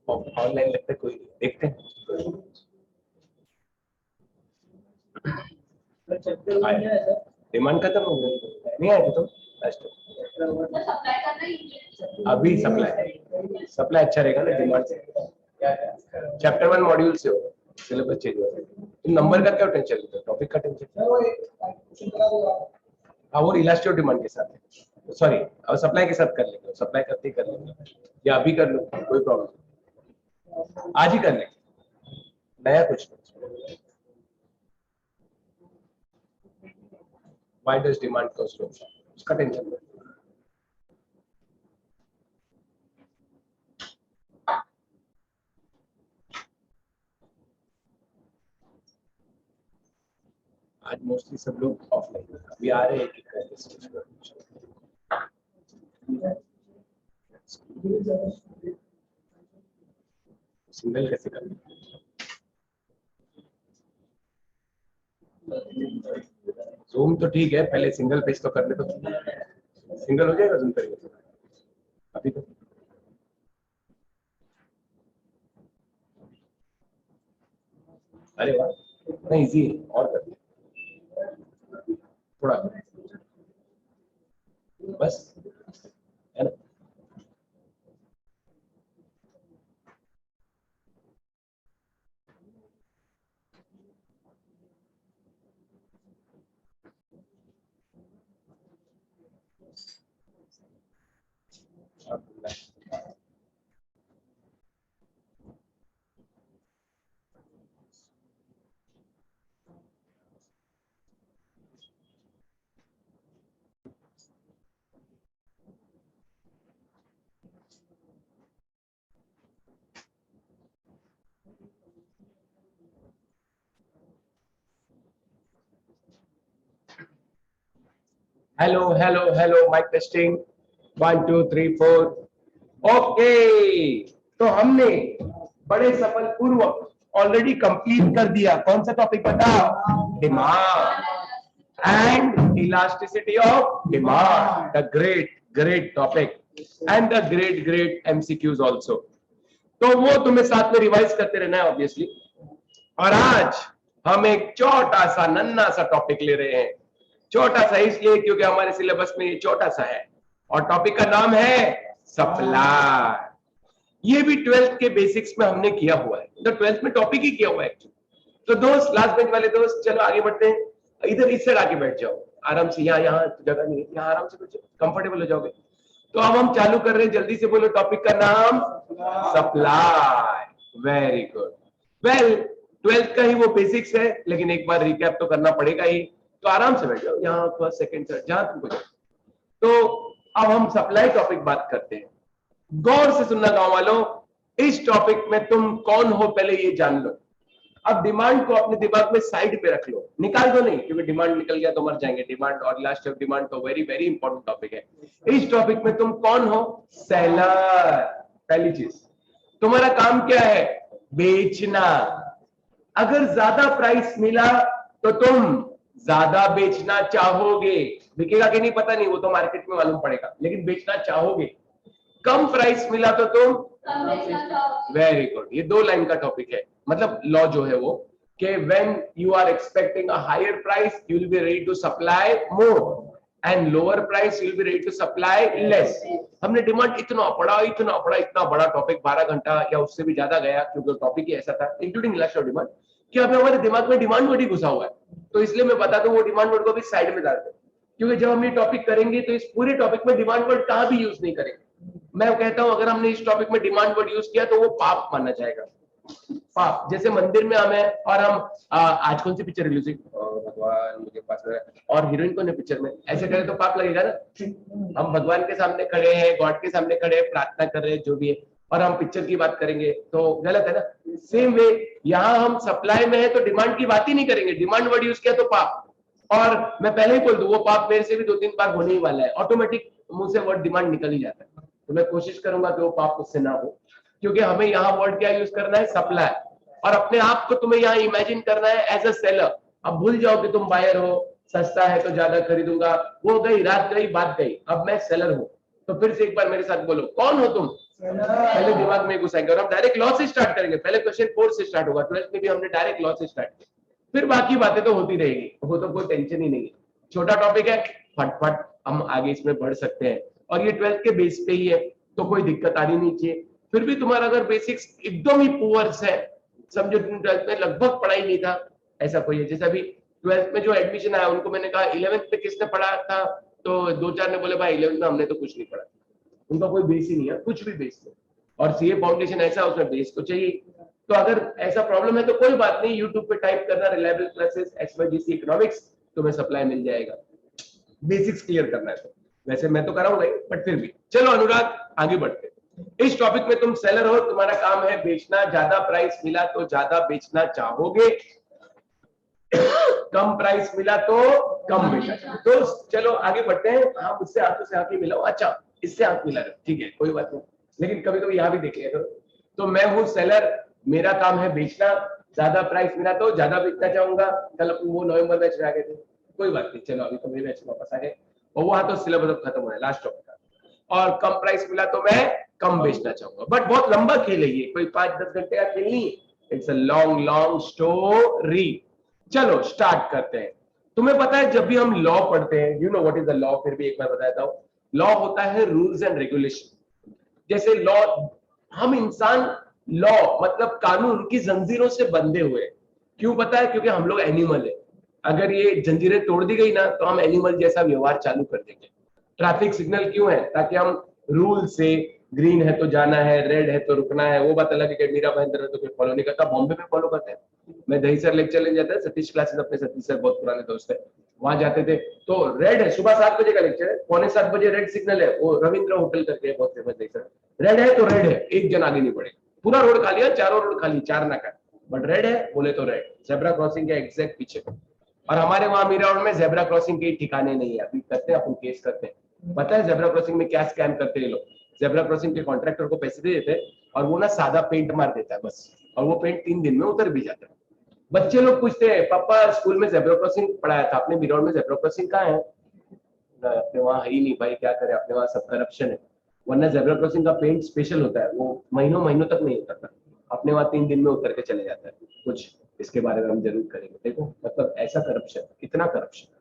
Online लगता है कोई नहीं, देखते हैं। डिमांड खत्म हो गई, नहीं आए थे तुम लास्ट अभी सप्लाई अच्छा रहेगा ना डिमांड से। चैप्टर 1 मॉड्यूल से हो, सिलेबस चेंज हो, तुम नंबर का क्या टेंशन लेते हो, टॉपिक का टेंशन। हाँ वो इलास्टिक डिमांड के साथ है, सॉरी अब सप्लाई के साथ कर लेंगे, सप्लाई करते ही कर लेंगे, या अभी कर लो कोई प्रॉब्लम, आज ही कर लेंगे, नया कुछ नहीं। Why does demand goes low? उसका टेंशन नहीं। आज मोस्टली सब लोग ऑफलाइन, अभी आ रहे हैं कि सिंगल कैसे करना। जूम तो ठीक है, पहले सिंगल पेज तो करने तो, सिंगल हो जाएगा जूम करेंगे अभी तो। अरे वाह नहीं इजी है, और कर थोड़ा बस, है ना। Hello hello hello, mike testing 1 2 3 4 okay. तो हमने बड़े सफल पूर्वक ऑलरेडी कंप्लीट कर दिया, कौन सा टॉपिक बताओ, demand and elasticity of demand, the great great topic and the great great MCQs also. तो वो तुम्हें साथ में रिवाइज करते रहना है ऑब्वियसली। और आज हम एक छोटा सा नन्ना सा टॉपिक ले रहे हैं, छोटा सा इसलिए क्योंकि हमारे सिलेबस में ये छोटा सा है, और टॉपिक का नाम है सप्लाई। ये भी 12th के बेसिक्स में हमने किया हुआ है, तो 12th में टॉपिक ही किया हुआ है एक्चुअली। तो दोस्त, लास्ट बेंच वाले दोस्त, चलो आगे बढ़ते हैं, इधर इस साइड आके बैठ जाओ आराम से, यहाँ जगह नहीं है, यहाँ आराम से बैठ जाओ, कंफर्टेबल हो जाओगे। तो अब हम चालू कर रहे हैं, जल्दी से बोलो टॉपिक का नाम, supply. Very good. Well 12th का ही वो बेसिक्स है, लेकिन एक बार रिकैप तो करना पड़ेगा ही, तो आराम से बैठ जाओ, यहाँ फर्स्ट सेकंड थर्ड जहां तुमको जाओ। तो अब हम सप्लाई टॉपिक बात करते हैं। गौर से सुनना गांव वालों, इस टॉपिक में तुम कौन हो पहले ये जान लो। अब डिमांड को अपने दिमाग में साइड पे रख लो, निकाल दो नहीं, क्योंकि डिमांड निकल गया तो मर जाएंगे। डिमांड और लास्ट ऑफ डिमांड तो वेरी वेरी इंपॉर्टेंट टॉपिक है। इस टॉपिक में तुम कौन हो, सेलर। पहली चीज, तुम्हारा काम क्या है, बेचना। अगर ज्यादा प्राइस मिला तो तुम ज्यादा बेचना चाहोगे, बिकेगा कि नहीं पता नहीं, वो तो मार्केट में मालूम पड़ेगा, लेकिन बेचना चाहोगे। कम प्राइस मिला तो तुम, वेरी गुड, ये 2 लाइन का टॉपिक है, मतलब लॉ जो है वो, कि when you are expecting a higher price you will be ready to supply more, and lower price you will be ready to supply less. हमने डिमांड इतना इतना बड़ा टॉपिक, 12 घंटा या उससे भी ज्यादा गया, क्योंकि टॉपिक ही ऐसा था, इंक्लूडिंग लास्ट ऑफ डिमांड, कि अभी हमारे दिमाग में डिमांड वर्ड ही घुसा हुआ है। तो इसलिए मैं बता दूं, वो डिमांड वर्ड को भी साइड में डाल दो, क्योंकि जब हम ये टॉपिक करेंगे तो इस पूरे टॉपिक में डिमांड वर्ड कहां भी यूज नहीं करेंगे। मैं कहता हूं अगर हमने इस टॉपिक में डिमांड वर्ड यूज किया तो वो पाप माना जाएगा। पाप, जैसे मंदिर में हमें, और हम आज कौन सी पिक्चर रिलीज हुई, भगवान मुझे पास है, और हीरोइन कौन है पिक्चर में, ऐसे करें तो पाप लगेगा ना। हम भगवान के सामने खड़े हैं, गॉड के सामने खड़े हैं, प्रार्थना कर रहे हैं, जो भी है, और हम पिक्चर की बात करेंगे तो गलत है ना। सेम वे यहाँ हम सप्लाई में है तो डिमांड की बात ही नहीं करेंगे, डिमांड वर्ड यूज किया तो पाप। और मैं पहले ही बोल दूं, वो पाप मेरे से भी 2-3 बार होने ही वाला है, ऑटोमेटिक मुंह से वर्ड डिमांड निकल ही जाता है। तो मैं कोशिश करूंगा कि वो पाप उससे ना हो, क्योंकि हमें यहाँ वर्ड क्या यूज करना है, सप्लाई, और अपने आप को तुम्हें यहाँ इमेजिन करना है एज अ सेलर। अब भूल जाओ कि तुम बायर हो, सस्ता है तो ज्यादा खरीदूंगा, वो गई, रात गई, बात गई, अब मैं सेलर हूं। तो फिर से एक बार मेरे साथ बोलो, कौन हो तुम? पहले दिमाग में घुसाएंगे और हम डायरेक्ट लॉ से स्टार्ट करेंगे। पहले क्वेश्चन 4 से स्टार्ट होगा, 12th में भी हमने डायरेक्ट लॉ से स्टार्ट किया, फिर बाकी बातें तो होती रहेगी, वो तो कोई टेंशन ही नहीं है। छोटा टॉपिक है, फटफट हम आगे इसमें बढ़ सकते हैं, और ये 12th के बेस पे ही है, तो कोई दिक्कत आनी नहीं चाहिए। फिर भी तुम्हारा अगर बेसिक्स एकदम ही पुअर है, समझो 12th में लगभग पढ़ाई नहीं था, ऐसा कोई है, जैसे अभी 12th में जो एडमिशन आया उनको मैंने कहा 11th में किसने पढ़ा था, तो 2-4 ने बोले भाई 11th में हमने तो कुछ नहीं पढ़ा। उनका कोई बेस ही नहीं है, कुछ भी बेस नहीं, और सीए फाउंडेशन ऐसा, उसमें बेस तो चाहिए। तो अगर ऐसा प्रॉब्लम है तो कोई बात नहीं, यूट्यूब पे टाइप करना रिलायबल क्लासेस XYGC इकोनॉमिक्स, तुम्हें सप्लाई मिल जाएगा। बेसिक्स क्लियर करना है तो वैसे मैं तो कराऊंगा ही, बट फिर भी चलो अनुराग आगे बढ़ते हैं। इस टॉपिक में तुम सेलर हो, तुम्हारा काम है बेचना, ज्यादा प्राइस मिला तो ज्यादा बेचना चाहोगे, कम प्राइस मिला तो कम बेचना। तो चलो आगे बढ़ते हैं। हाँ, मुझसे हाथों से हाथ ही मिलाओ, अच्छा इससे हाथ मिला रहे, ठीक है कोई बात नहीं, लेकिन कभी कभी यहाँ भी देख लिया करो। तो मैं हूँ सेलर, मेरा काम है बेचना, ज्यादा प्राइस मिला तो ज्यादा बेचना चाहूंगा। कल अपन वो नवंबर बैच में आ गए थे, कोई बात नहीं, चलो अभी तो मेरे बैच में वापस आ गए, और वहां तो सिलेबस अब खत्म हो है लास्ट टॉपिक का। और कम प्राइस मिला तो मैं कम बेचना चाहूंगा, बट बहुत लंबा खेल है ये, कोई 5-10 घंटे का खेल नहीं, it's a long long story. चलो स्टार्ट करते हैं। तुम्हें पता है जब भी हम लॉ पढ़ते हैं, you know what is the law, फिर भी एक बार बताता हूं। लॉ होता है रूल्स एंड रेगुलेशन। जैसे लॉ, हम इंसान लॉ मतलब कानून की जंजीरों से बंधे हुए हैं। क्यों पता है? क्योंकि हम लोग एनिमल है। अगर ये जंजीरें तोड़ दी गई ना तो हम एनिमल जैसा व्यवहार चालू कर देंगे। ट्रैफिक सिग्नल क्यों है? ताकि हम रूल से, ग्रीन है तो जाना है, रेड है तो रुकना है, वो बात अलग है कि मीरा महेंद्र है तो कोई फॉलो नहीं करता, बॉम्बे में फॉलो करते हैं। मैं दही सर लेक्चर लेने जाता है, सतीश क्लासेस, अपने सतीश सर बहुत पुराने दोस्त है, वहां जाते थे तो रेड है, सुबह 7 बजे का लेक्चर है, 6:45 बजे रेड सिग्नल है, वो रविंद्र होटल करके है, बहुत फेमस दही सर, रेड है तो रेड है, एक जन आगे नहीं बढ़े, पूरा रोड खाली है, चारों रोड खाली, 4 नाका, बट रेड है बोले तो रेड, जेब्रा क्रॉसिंग के एग्जैक्ट पीछे। और हमारे वहां मीरा रोड में जेब्रा क्रॉसिंग के ठिकाने नहीं है, अभी करते हैं अपन केस करते हैं। पता है जेब्रा क्रॉसिंग में क्या स्कैम करते हैं लोग? जेब्रा क्रॉसिंग के कॉन्ट्रैक्टर को पैसे दे देते और वो ना सादा पेंट मार देता है बस, और वो पेंट 3 दिन में उतर भी जाता है। बच्चे लोग पूछते हैं पापा स्कूल में जेब्रा क्रॉसिंग पढ़ाया था आपने, मीरा रोड में जेब्रा क्रॉसिंग कहाँ है? अपने वहां है ही नहीं भाई, क्या करे, अपने वहां सब करप्शन है। वरना जेब्रा क्रॉसिंग का पेंट स्पेशल होता है, वो महीनों महीनों तक नहीं उतरता, अपने वहां 3 दिन में उतर के चले जाता है। कुछ इसके बारे में हम जरूर करेंगे, देखो मतलब ऐसा करप्शन, इतना करप्शन।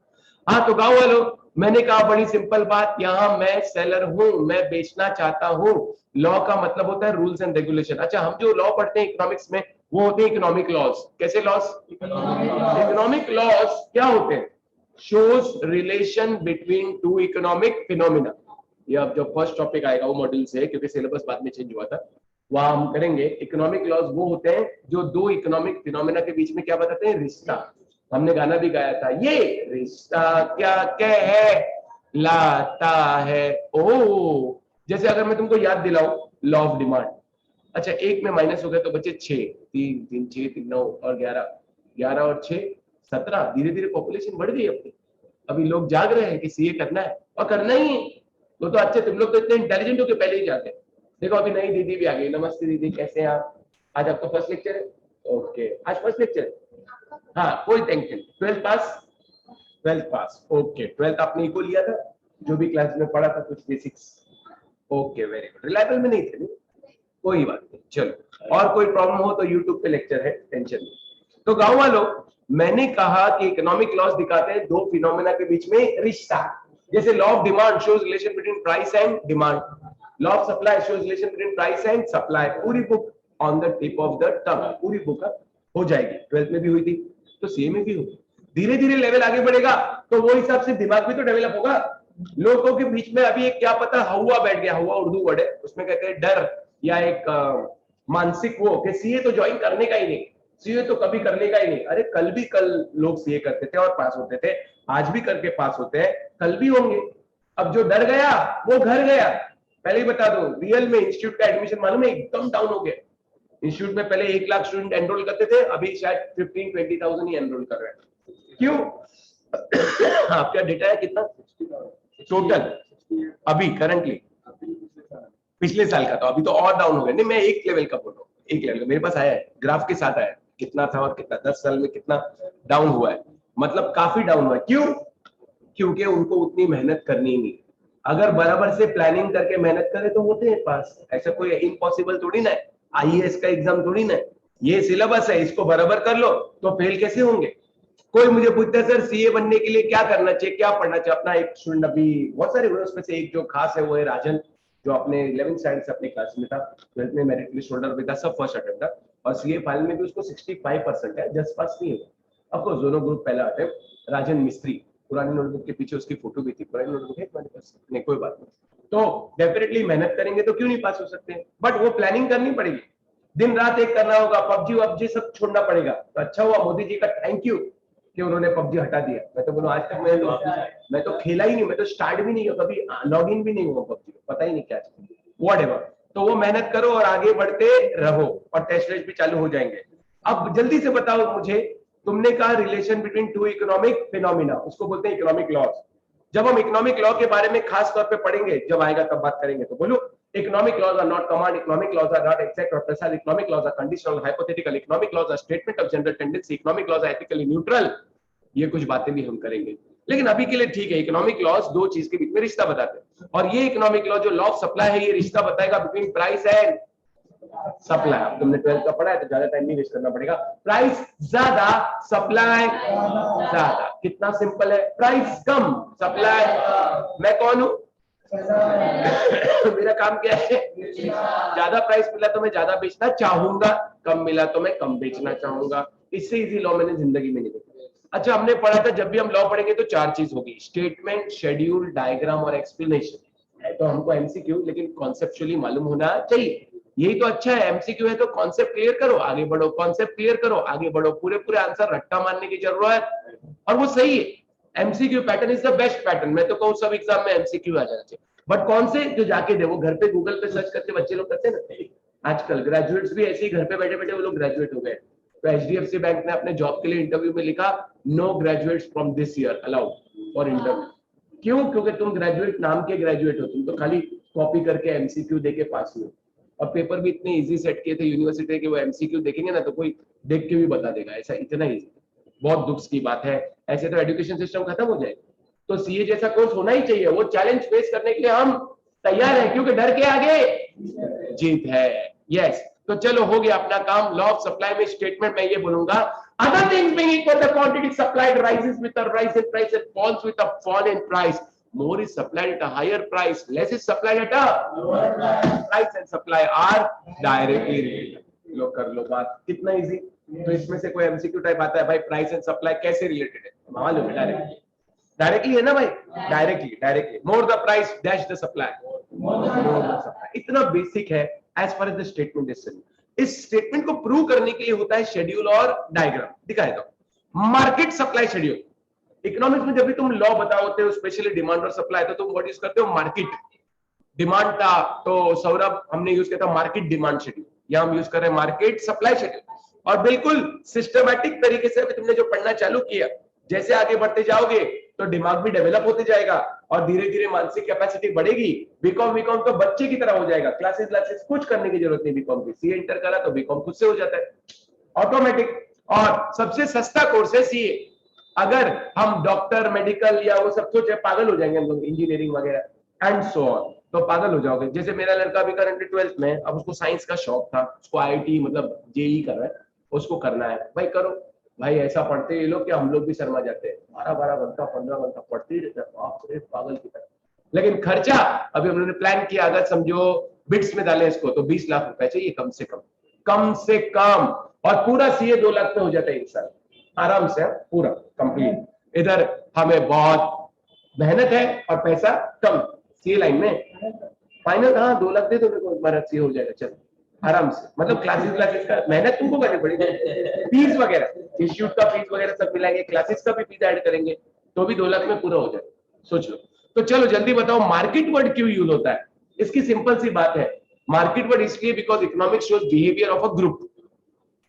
हाँ तो गाँव वालों, मैंने कहा बड़ी सिंपल बात, यहाँ मैं सेलर हूँ, मैं बेचना चाहता हूँ। लॉ का मतलब होता है रूल्स एंड रेगुलेशन। अच्छा, हम जो लॉ पढ़ते हैं इकोनॉमिक्स में, वो होते हैं इकोनॉमिक लॉज। कैसे लॉज? इकोनॉमिक लॉज क्या होते हैं? Shows relation between two economic phenomena. ये अब जो फर्स्ट टॉपिक आएगा वो मॉड्यूल से है, क्योंकि सिलेबस बाद में चेंज हुआ था, वहां हम करेंगे। इकोनॉमिक लॉज वो होते हैं जो दो इकोनॉमिक फिनोमिना के बीच में क्या बताते हैं? रिश्ता। हमने गाना भी गाया था, ये रिश्ता क्या कहलाता है। ओ, जैसे अगर मैं तुमको याद दिलाऊं लॉ ऑफ डिमांड, अच्छा एक में माइनस हो गया तो बचे 6, 3 3 6 3 9 और 11, 11 और 6 17। धीरे धीरे पॉपुलेशन बढ़ गई अपनी, अभी लोग जाग रहे हैं कि सीए करना है और करना ही है। तो अच्छे, तुम लोग तो इतने इंटेलिजेंट हो के पहले ही जाते हैं। देखो अभी नई दीदी भी आ गई। नमस्ते दीदी, कैसे हैं आप? आज आपका फर्स्ट लेक्चर है? ओके, आज फर्स्ट लेक्चर है। हाँ कोई टेंशन। 12th पास? 12th पास, ओके। 12th आपने इको लिया था, जो भी क्लास में पढ़ा था कुछ basics? Okay very good. Reliable में नहीं थे? नहीं, कोई बात नहीं, चलो। और कोई प्रॉब्लम हो तो यूट्यूब पे लेक्चर है, टेंशन नहीं। तो गांव वालों, मैंने कहा कि इकोनॉमिक लॉस दिखाते हैं दो फिनोमेना के बीच में रिश्ता। जैसे law of demand shows relation between price and demand, law of supply shows relation between price and supply. पूरी book on the tip of the tongue, पूरी बुक हो जाएगी। 12th में भी हुई थी तो सीए में भी होगी। धीरे धीरे लेवल आगे बढ़ेगा तो वो हिसाब से दिमाग भी तो डेवलप होगा। लोगों के बीच में अभी एक क्या पता हवा बैठ गया, हवा उर्दू वर्ड है, उसमें कहते हैं डर या एक मानसिक वो कि सीए तो ज्वाइन करने का ही नहीं, सीए तो कभी करने का ही नहीं। अरे कल भी कल लोग सीए करते थे और पास होते थे, आज भी करके पास होते हैं, कल भी होंगे। अब जो डर गया वो घर गया। पहले ही बता दो, रियल में इंस्टीट्यूट का एडमिशन मालूम है एकदम डाउन हो गया। इंस्टीट्यूट में पहले 1 लाख स्टूडेंट एनरोल करते थे, अभी शायद 15-20,000 ही एनरोल कर रहे हैं। क्यों? आपका डेटा है कितना टोटल अभी करंटली? पिछले साल का, तो अभी तो और डाउन हो गया। नहीं, मैं एक लेवल का बोल रहा हूँ, एक लेवल का मेरे पास आया है, ग्राफ के साथ आया है, कितना था और कितना 10 साल में कितना डाउन हुआ है, मतलब काफी डाउन हुआ है। क्यों? क्योंकि उनको उतनी मेहनत करनी ही नहीं। अगर बराबर से प्लानिंग करके मेहनत करे तो होते हैं पास, ऐसा कोई इम्पॉसिबल थोड़ी ना है, आईएएस का एग्जाम थोड़ी ना है, ये सिलेबस है, इसको बराबर कर लो तो फेल कैसे होंगे। कोई मुझे पूछता है सर सीए बनने के लिए क्या करना चाहिए, क्या पढ़ना चाहिए, अपना एक स्टूडेंट अभी बहुत सारे हुए उसमें से एक जो खास है वो है राजन, जो अपने 11th स्टैंडर्ड से अपनी क्लास में था, 12th में मेरिट लिस्ट होल्डर भी था, सब फर्स्ट अटेम्प्ट था, और सीए फाइल में भी उसको 65% है, जस्ट पास नहीं हुआ। ऑफकोर्स दोनों ग्रुप पहला अटेम्प्ट। राजन मिस्त्री, पुरानी नोटबुक के पीछे उसकी फोटो भी थी, पुरानी नोटबुक है तुम्हारे पास? नहीं, कोई बात नहीं। तो डेफिनेटली मेहनत करेंगे तो क्यों नहीं पास हो सकते हैं, बट वो प्लानिंग करनी पड़ेगी, दिन रात एक करना होगा, पबजी वबजी सब छोड़ना पड़ेगा। तो अच्छा हुआ मोदी जी का थैंक यू कि उन्होंने पबजी हटा दिया। मैं तो बोलूं आज तक मैं तो खेला ही नहीं, मैं तो स्टार्ट भी नहीं हुआ, कभी लॉग इन भी नहीं हुआ पबजी, पता ही नहीं क्या व्हाटएवर। तो वो मेहनत करो और आगे बढ़ते रहो, और टेस्ट रेस भी चालू हो जाएंगे। अब जल्दी से बताओ मुझे, तुमने कहा relation between two economic phenomena, उसको बोलते हैं इकोनॉमिक लॉज। जब हम इकोनॉमिक लॉ के बारे में खास तौर पे पढ़ेंगे, जब आएगा तब बात करेंगे, तो बोलो economic laws are not command, economic laws are not exact or precise, economic laws are conditional, hypothetical, economic laws are statement of general tendency, economic laws are ethically neutral। ये कुछ बातें भी हम करेंगे, लेकिन अभी के लिए ठीक है, इकोनॉमिक लॉज दो चीज के बीच में रिश्ता बताते हैं, और ये इकोनॉमिक लॉ जो लॉ ऑफ सप्लाई है, ये रिश्ता बताएगा बिटवीन प्राइस एंड सप्लाई। अब तुमने 12th का पढ़ा है तो ज्यादा टाइम नहीं वेस्ट करना पड़ेगा। प्राइस ज्यादा, सप्लाई ज्यादा, कितना सिंपल है, प्राइस कम, सप्लाई। मैं कौन हूं? मेरा काम क्या है? ज्यादा प्राइस मिला तो मैं ज्यादा बेचना चाहूंगा, कम मिला तो मैं कम बेचना चाहूंगा। इससे इजी लॉ मैंने जिंदगी में नहीं देखा। अच्छा, हमने पढ़ा था जब भी हम लॉ पढ़ेंगे तो चार चीज होगी, स्टेटमेंट, शेड्यूल, डायग्राम और एक्सप्लेनेशन। है तो हमको एमसीक्यू, लेकिन कॉन्सेप्चुअली मालूम होना चाहिए, यही तो अच्छा है। एमसीक्यू है तो कॉन्सेप्ट क्लियर करो आगे बढ़ो, कॉन्सेप्ट क्लियर करो आगे बढ़ो, पूरे पूरे आंसर रट्टा मारने की जरूरत, और वो सही है। MCQ pattern is the best pattern. मैं तो कहूँ सब एग्जाम में एमसीक्यू आ जाना चाहिए, बट कौन से? जो जाके दे, वो घर पे गूगल पे सर्च करके बच्चे लोग करते हैं ना, आजकल ग्रेजुएट्स भी ऐसे ही घर पे बैठे बैठे वो लोग ग्रेजुएट हो गए। तो एचडीएफसी बैंक ने अपने जॉब के लिए इंटरव्यू में लिखा, no graduates from this year allowed for interview. क्यों? क्योंकि तुम ग्रेजुएट नाम के ग्रेजुएट हो, तुम तो खाली कॉपी करके एमसीक्यू देके पास हुए, और पेपर भी इतने इजी सेट किए थे यूनिवर्सिटी के, वो एमसीक्यू देखेंगे ना तो कोई देख के भी बता देगा, ऐसा इतना इजी। बहुत दुख की बात है, ऐसे तो एजुकेशन सिस्टम खत्म हो जाएगा। तो सीए जैसा कोर्स होना ही चाहिए, वो चैलेंज फेस करने के लिए हम तैयार हैं, क्योंकि डर के आगे जीत है। यस, तो चलो हो गया अपना काम। लॉ ऑफ सप्लाई में स्टेटमेंट मैं ये बोलूंगा, other things being equal the quantity supplied rises with a rise in price and falls with a fall in price. More is supplied at a higher price, less is supplied at a lower price. Price and supply are directly related. लो कर लो बात, कितना easy. तो इसमें से कोई MCQ type आता है, भाई प्राइस एंड सप्लाई कैसे रिलेटेड है, मालूम है? डायरेक्टली डायरेक्टली है ना भाई, directly more the price dash the supply, more the supply. इतना बेसिक है as far as the statement is concern. इस स्टेटमेंट को प्रूव करने के लिए होता है शेड्यूल और डायग्राम। दिखाए दो, मार्केट सप्लाई शेड्यूल। इकोनॉमिक्स में जब भी तुम लॉ बताओते हो, स्पेशली डिमांड और सप्लाई, तो तुम व्हाट यूज करते हो? मार्केट। डिमांड था तो सौरभ हमने यूज किया था मार्केट डिमांड शेड्यूल, या हम यूज कर रहे हैं मार्केट सप्लाई शेड्यूल। और बिल्कुल सिस्टमैटिक तरीके से अभी तुमने जो पढ़ना चालू किया, जैसे आगे बढ़ते जाओगे तो दिमाग भी डेवलप होते जाएगा और धीरे धीरे मानसिक कैपेसिटी बढ़ेगी। बीकॉम तो बच्चे की तरह हो जाएगा, क्लासेस कुछ करने की जरूरत नहीं बीकॉम की। सीए इंटर करा तो बीकॉम खुद से हो जाता है ऑटोमेटिक, और सबसे सस्ता कोर्स है सीए। अगर हम डॉक्टर, मेडिकल या वो सब सोचे, पागल हो जाएंगे हम लोग, इंजीनियरिंग वगैरह एंड सो ऑन, तो पागल हो जाओगे। जैसे मेरा लड़का अभी करंटली 12th में, अब उसको साइंस का शौक था, उसको आईआईटी मतलब जेई कर रहा है, उसको करना है, भाई करो। भाई ऐसा पढ़ते हैं ये लोग कि हम लोग भी शर्मा जाते हैं, 12-12 घंटा 15 घंटा पढ़ते ही रहते हैं, बाप रे पागल की तरह। लेकिन खर्चा अभी हम लोगों ने प्लान किया, अगर समझो बिट्स में डालें इसको तो 20 लाख रुपए चाहिए कम से कम, कम से कम। और पूरा सीए 2 लाख में हो जाता है एक साल आराम से, पूरा कंप्लीट। इधर हमें बहुत मेहनत है और पैसा कम, सीए लाइन में फाइनल। हाँ 2 लाख दे दो मेरे को, हमारा सीए हो जाएगा, चलो आराम से। मतलब क्लासेस का मेहनत तुमको करनी पड़ेगी, फीस वगैरह, इंस्टीट्यूट का फीस वगैरह सब मिलाएंगे, क्लासेस का भी फीस ऐड करेंगे, तो भी 2 लाख में पूरा हो जाएगा, सोच लो। तो चलो जल्दी बताओ, मार्केट वर्ड क्यों यूज होता है? इसकी सिंपल सी बात है, मार्केट वर्ड इसलिए because economics shows behaviour of a group.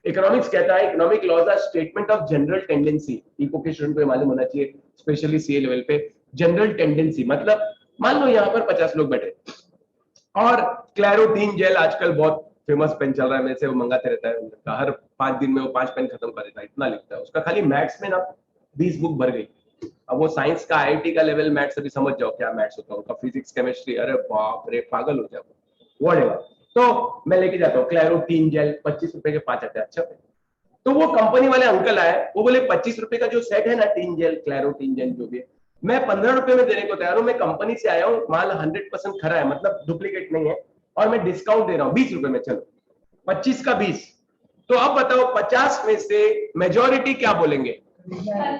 Economics कहता है economic laws are statement of general tendency. Eco के स्टूडेंट को मालूम होना चाहिए, स्पेशली सीए लेवल पे। जनरल टेंडेंसी मतलब मान लो यहाँ पर 50 लोग बैठे और क्लैरोटीन जेल आजकल बहुत फेमस पेन चल रहा है, मेरे से वो मंगाते रहता है, हर 5 दिन में वो 5 पेन खत्म कर देता है, इतना लिखता है उसका, खाली मैथ्स में ना 20 बुक भर गई। अब वो साइंस का आईआईटी का लेवल मैथ्स अभी समझ जाओ क्या मैथ्स होता है उनका, फिजिक्स केमिस्ट्री, अरे बाप रे पागल हो जाओ व्हाटएवर। तो मैं लेके जाता हूँ क्लैरो 3 जेल 25 रुपए के 5 आते हैं। अच्छा, तो वो कंपनी वाले अंकल आए, वो बोले 25 रुपए का जो सेट है ना 3 जेल क्लैरो 3 जेल जो भी है, मैं 15 रुपए में देने को तैयार हूँ। मैं कंपनी से आया हूँ, माल 100% खरा है, मतलब डुप्लीकेट नहीं है, और मैं डिस्काउंट दे रहा हूँ 20 रुपए में, चलो 25 का 20। तो अब बताओ 50 में से मेजोरिटी क्या बोलेंगे?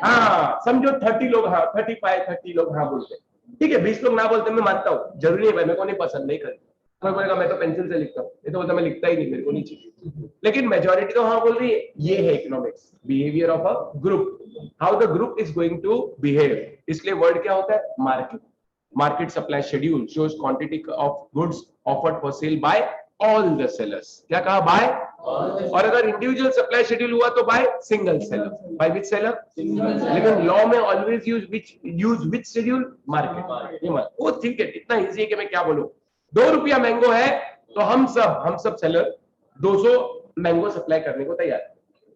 हाँ समझो 30 लोग हाँ, 30 लोग हाँ बोलते, ठीक है 20 लोग ना बोलते, मैं मानता हूँ, जरूरी है भाई, मेरे को नहीं पसंद, नहीं कर। कोई बोलेगा मैं तो पेंसिल से लिखता हूँ, ये तो बोलता मैं लिखता ही नहीं, मेरे को नहीं चाहिए, लेकिन मेजोरिटी तो हाँ बोल रही है। ये है economics, behaviour of a group, how the group is going to behave. इसलिए वर्ड क्या होता है? Market. Market supply schedule shows quantity of goods offered for sale by all the sellers। क्या कहा? बाय। और अगर इंडिविजुअल सप्लाई शेड्यूल हुआ तो by single seller. By which seller? लेकिन लॉ में always use which schedule? Market. ये मत वो ठीक है, इतना इजी है कि मैं क्या बोलूं। 2 रुपया मैंगो है तो हम सब सेलर 200 मैंगो सप्लाई करने को तैयार है।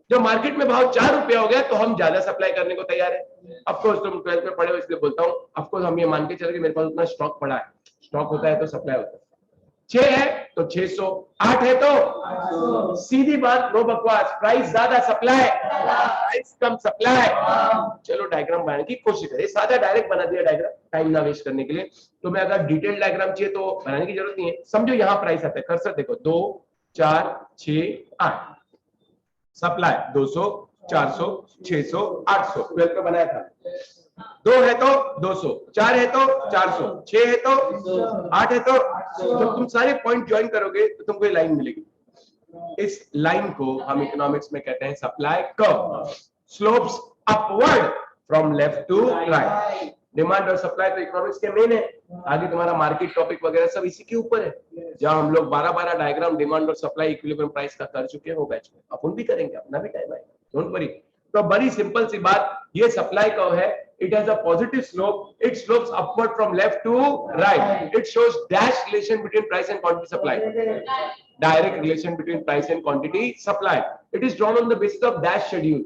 जो मार्केट में भाव 4 रुपया हो गया तो हम ज्यादा सप्लाई करने को तैयार है। अफकोर्स तुम 12th में पढ़े हो इसलिए बोलता हूँ, अफकोर्स हम ये मान के चले कि मेरे पास उतना स्टॉक पड़ा है, स्टॉक होता है तो सप्लाई होता है। 6 है तो 600, 8 है तो सीधी बात, नो बकवास, प्राइस ज्यादा सप्लाई, प्राइस कम सप्लाई। चलो डायग्राम बनाने की कोशिश करें, सादा डायरेक्ट बना दिया डायग्राम टाइम ना वेस्ट करने के लिए। तो मैं अगर डिटेल डायग्राम चाहिए तो बनाने की जरूरत नहीं है। समझो यहाँ प्राइस आता है, कर्सर देखो 2 4 6 8, सप्लाई 200 400 600 800, 12 में बनाया था। 2 है तो 200, 4 है तो 400, 6 है तो 8 है तो। जब तुम सारे पॉइंट ज्वाइन करोगे तो तुमको ये लाइन मिलेगी। इस लाइन को हम इकोनॉमिक्स में कहते हैं supply curve, slopes upward from left to right. Demand और सप्लाई तो इकोनॉमिक्स के मेन है, आगे तुम्हारा मार्केट टॉपिक वगैरह सब इसी के ऊपर है। जहां हम लोग 12 डायग्राम डिमांड और सप्लाई इक्विलिब्रियम प्राइस का कर चुके हो बैच में, अपन भी करेंगे, अपना भी टाइम आएगा, डोंट वरी। तो बड़ी सिंपल सी बात, ये सप्लाई कर्व है, it has a positive slope, it slopes upward from left to right, it shows dash relation between price and quantity supply, direct relation between price and quantity supply, it is drawn on the basis of dash schedule,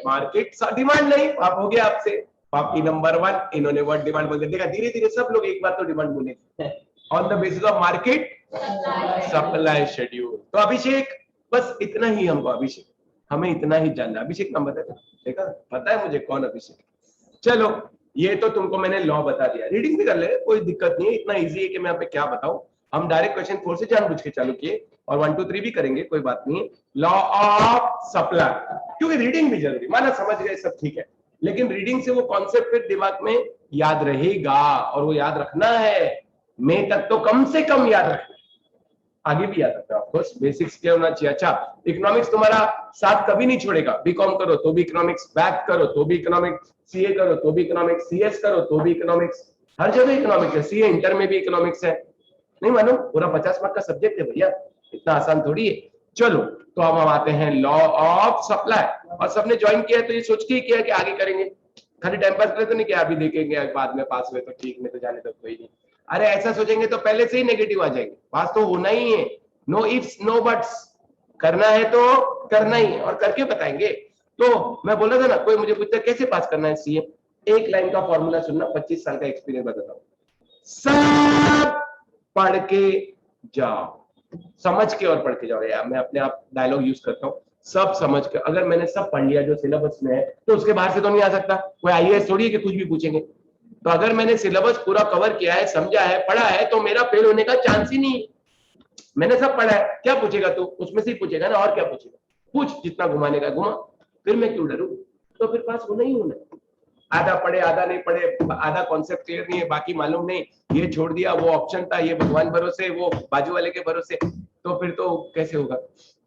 market demand नहीं, आप हो गया आपसे आपकी number 1, इन्होंने word demand बोल दिया, धीरे धीरे सब लोग एक बार तो डिमांड बोले on the basis of market supply schedule. तो अभिषेक बस इतना ही हमको, अभिषेक हमें इतना ही जानना। अभिषेक नाम बता, देखा पता है मुझे कौन अभिषेक। चलो ये तो तुमको मैंने लॉ बता दिया, रीडिंग भी कर ले, कोई दिक्कत नहीं है, इतना इजी है कि मैं यहाँ पे क्या बताऊं। हम डायरेक्ट क्वेश्चन 4 से जानबूझ के चालू किए और 1 2 3 भी करेंगे, कोई बात नहीं। लॉ ऑफ सप्लाई, क्योंकि रीडिंग भी जरूरी, माना समझ गए सब ठीक है, लेकिन रीडिंग से वो कॉन्सेप्ट फिर दिमाग में याद रहेगा, और वो याद रखना है मई तक तो कम से कम याद रखना, आगे भी याद रखना है, ऑफकोर्स बेसिक्स क्या होना चाहिए। अच्छा, इकोनॉमिक्स तुम्हारा साथ कभी नहीं छोड़ेगा, बीकॉम करो तो भी इकोनॉमिक्स, बैक करो तो भी इकोनॉमिक्स, सीए करो तो भी इकोनॉमिक्स, सीएस करो तो भी इकोनॉमिक्स, हर जगह इकोनॉमिक्स है। सीए इंटर में भी इकोनॉमिक्स है, नहीं मानो पूरा 50 मार्क का सब्जेक्ट है भैया, इतना आसान थोड़ी है। चलो तो अब हम आते हैं लॉ ऑफ सप्लाई, और सबने ज्वाइन किया है तो ये सोच के किया कि आगे करेंगे, खाली टाइम पास तो नहीं किया अभी देखेंगे बाद में, पास हुए तो ठीक, में तो जाने तो कोई नहीं। अरे ऐसा सोचेंगे तो पहले से ही नेगेटिव आ जाएंगे, पास तो होना ही है, नो इफ्स नो बट्स, करना है तो करना ही, और करके बताएंगे। तो मैं बोल रहा था ना, कोई मुझे पूछता कैसे पास करना है सीए, एक लाइन का फॉर्मूला सुनना, 25 साल का एक्सपीरियंस बताता हूँ, सब पढ़ के जाओ, समझ के और पढ़ के जाओ। यार मैं अपने आप डायलॉग यूज करता हूँ, सब समझ के। अगर मैंने सब पढ़ लिया जो सिलेबस में है तो उसके बाहर से तो नहीं आ सकता, कोई आईएएस थोड़ी है कि कुछ भी पूछेंगे। तो अगर मैंने सिलेबस पूरा कवर किया है, समझा है, पढ़ा है, तो मेरा फेल होने का चांस ही नहीं। मैंने सब पढ़ा है, क्या पूछेगा तू, उसमें से ही पूछेगा ना, और क्या पूछेगा, पूछ, जितना घुमाने का घुमा, फिर मैं क्यों डरूं, तो फिर पास होना ही होना। आधा पढ़े आधा नहीं पढ़े, आधा कॉन्सेप्ट क्लियर नहीं है, बाकी मालूम नहीं, ये छोड़ दिया, वो ऑप्शन था, ये भगवान भरोसे, वो बाजू वाले के भरोसे, तो फिर तो कैसे होगा।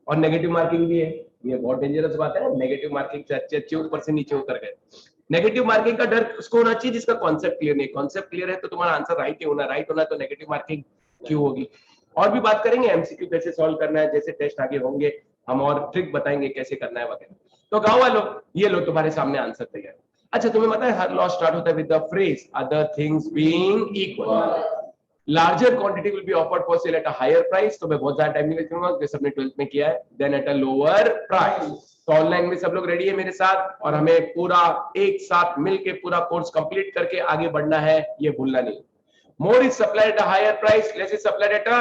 और नेगेटिव मार्किंग भी है, ये बहुत डेंजरस बात है। नेगेटिव मार्किंग से अच्छे ऊपर से नीचे उतर गए। नेगेटिव मार्किंग का डर उसको होना चाहिए जिसका कॉन्सेप्ट क्लियर नहीं, कॉन्सेप्ट क्लियर है तो तुम्हारा आंसर राइट ही होना, राइट होना तो नेगेटिव मार्किंग क्यों होगी। और भी बात करेंगे, एमसीक्यू कैसे सॉल्व करना है, जैसे टेस्ट आगे होंगे हम और ट्रिक बताएंगे कैसे करना है वगैरह। तो गांव वालों, ये लो तुम्हारे सामने आंसर तैयार। अच्छा, तुम्हें पता है हर लॉ स्टार्ट होता है with the phrase other things being equal, larger quantity will be offered for sale at a higher price, तो मैं बहुत ज्यादा टाइम नहीं वेस्ट करूंगा, सबने 12th में किया है, then at a lower price. तो ऑनलाइन में सब लोग रेडी है मेरे साथ, और हमें पूरा एक साथ मिलके पूरा कोर्स कंप्लीट करके आगे बढ़ना है, ये भूलना नहीं। More is supplied at a higher price, less is supplied at a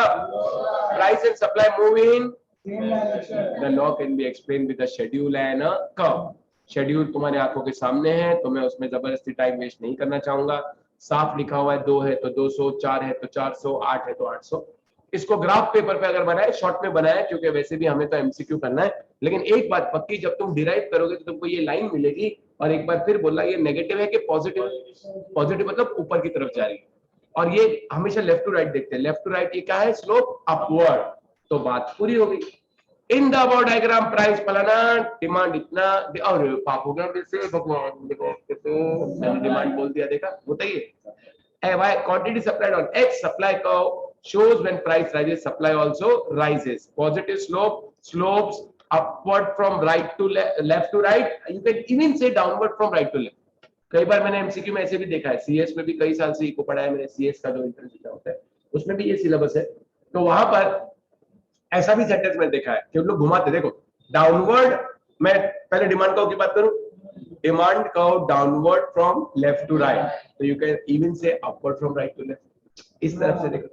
price and supply move in the law can be explain with a schedule and a curve. Schedule तुम्हारे आंखों के सामने है, तो मैं उसमें जबरदस्ती टाइम वेस्ट नहीं करना चाहूंगा। साफ लिखा हुआ है, 2 है तो 200, 4 है तो 400, 8 है तो 800। इसको ग्राफ पेपर पे अगर बनाए, शॉर्ट में बनाए, क्योंकि वैसे भी हमें तो एमसीक्यू करना है। लेकिन एक बात पक्की, जब तुम डिराइव करोगे तो तुमको ये लाइन मिलेगी, और एक बार फिर बोला, ये नेगेटिव है कि पॉजिटिव? पॉजिटिव मतलब ऊपर की तरफ जा रही है, और ये हमेशा लेफ्ट टू राइट देखते हैं। लेफ्ट टू राइट ये क्या है? Slope upward. तो बात पूरी हो गई। In the about diagram price फलाना, डिमांड इतना, और पाप हो गया फिर से, भगवान देखो मैंने डिमांड बोल दिया, देखा बताइए। y quantity supplied on x supply curve shows when price rises supply also rises. Positive slope, slopes upward from right to left to right, you can even say downward from right to left. कई बार मैंने MCQ में ऐसे भी देखा है, CS में भी कई साल से इको पढ़ा है मैंने, सीएस का जो इंटरेस्ट होता है उसमें भी ये सिलेबस है। तो वहां पर ऐसा भी सेंटेंस में देखा है कि लोग घुमाते, देखो डाउनवर्ड, मैं पहले डिमांड कर्व की बात करूं, demand curve downward from left to right, तो you can even say upward from right to left, इस तरफ से देखो।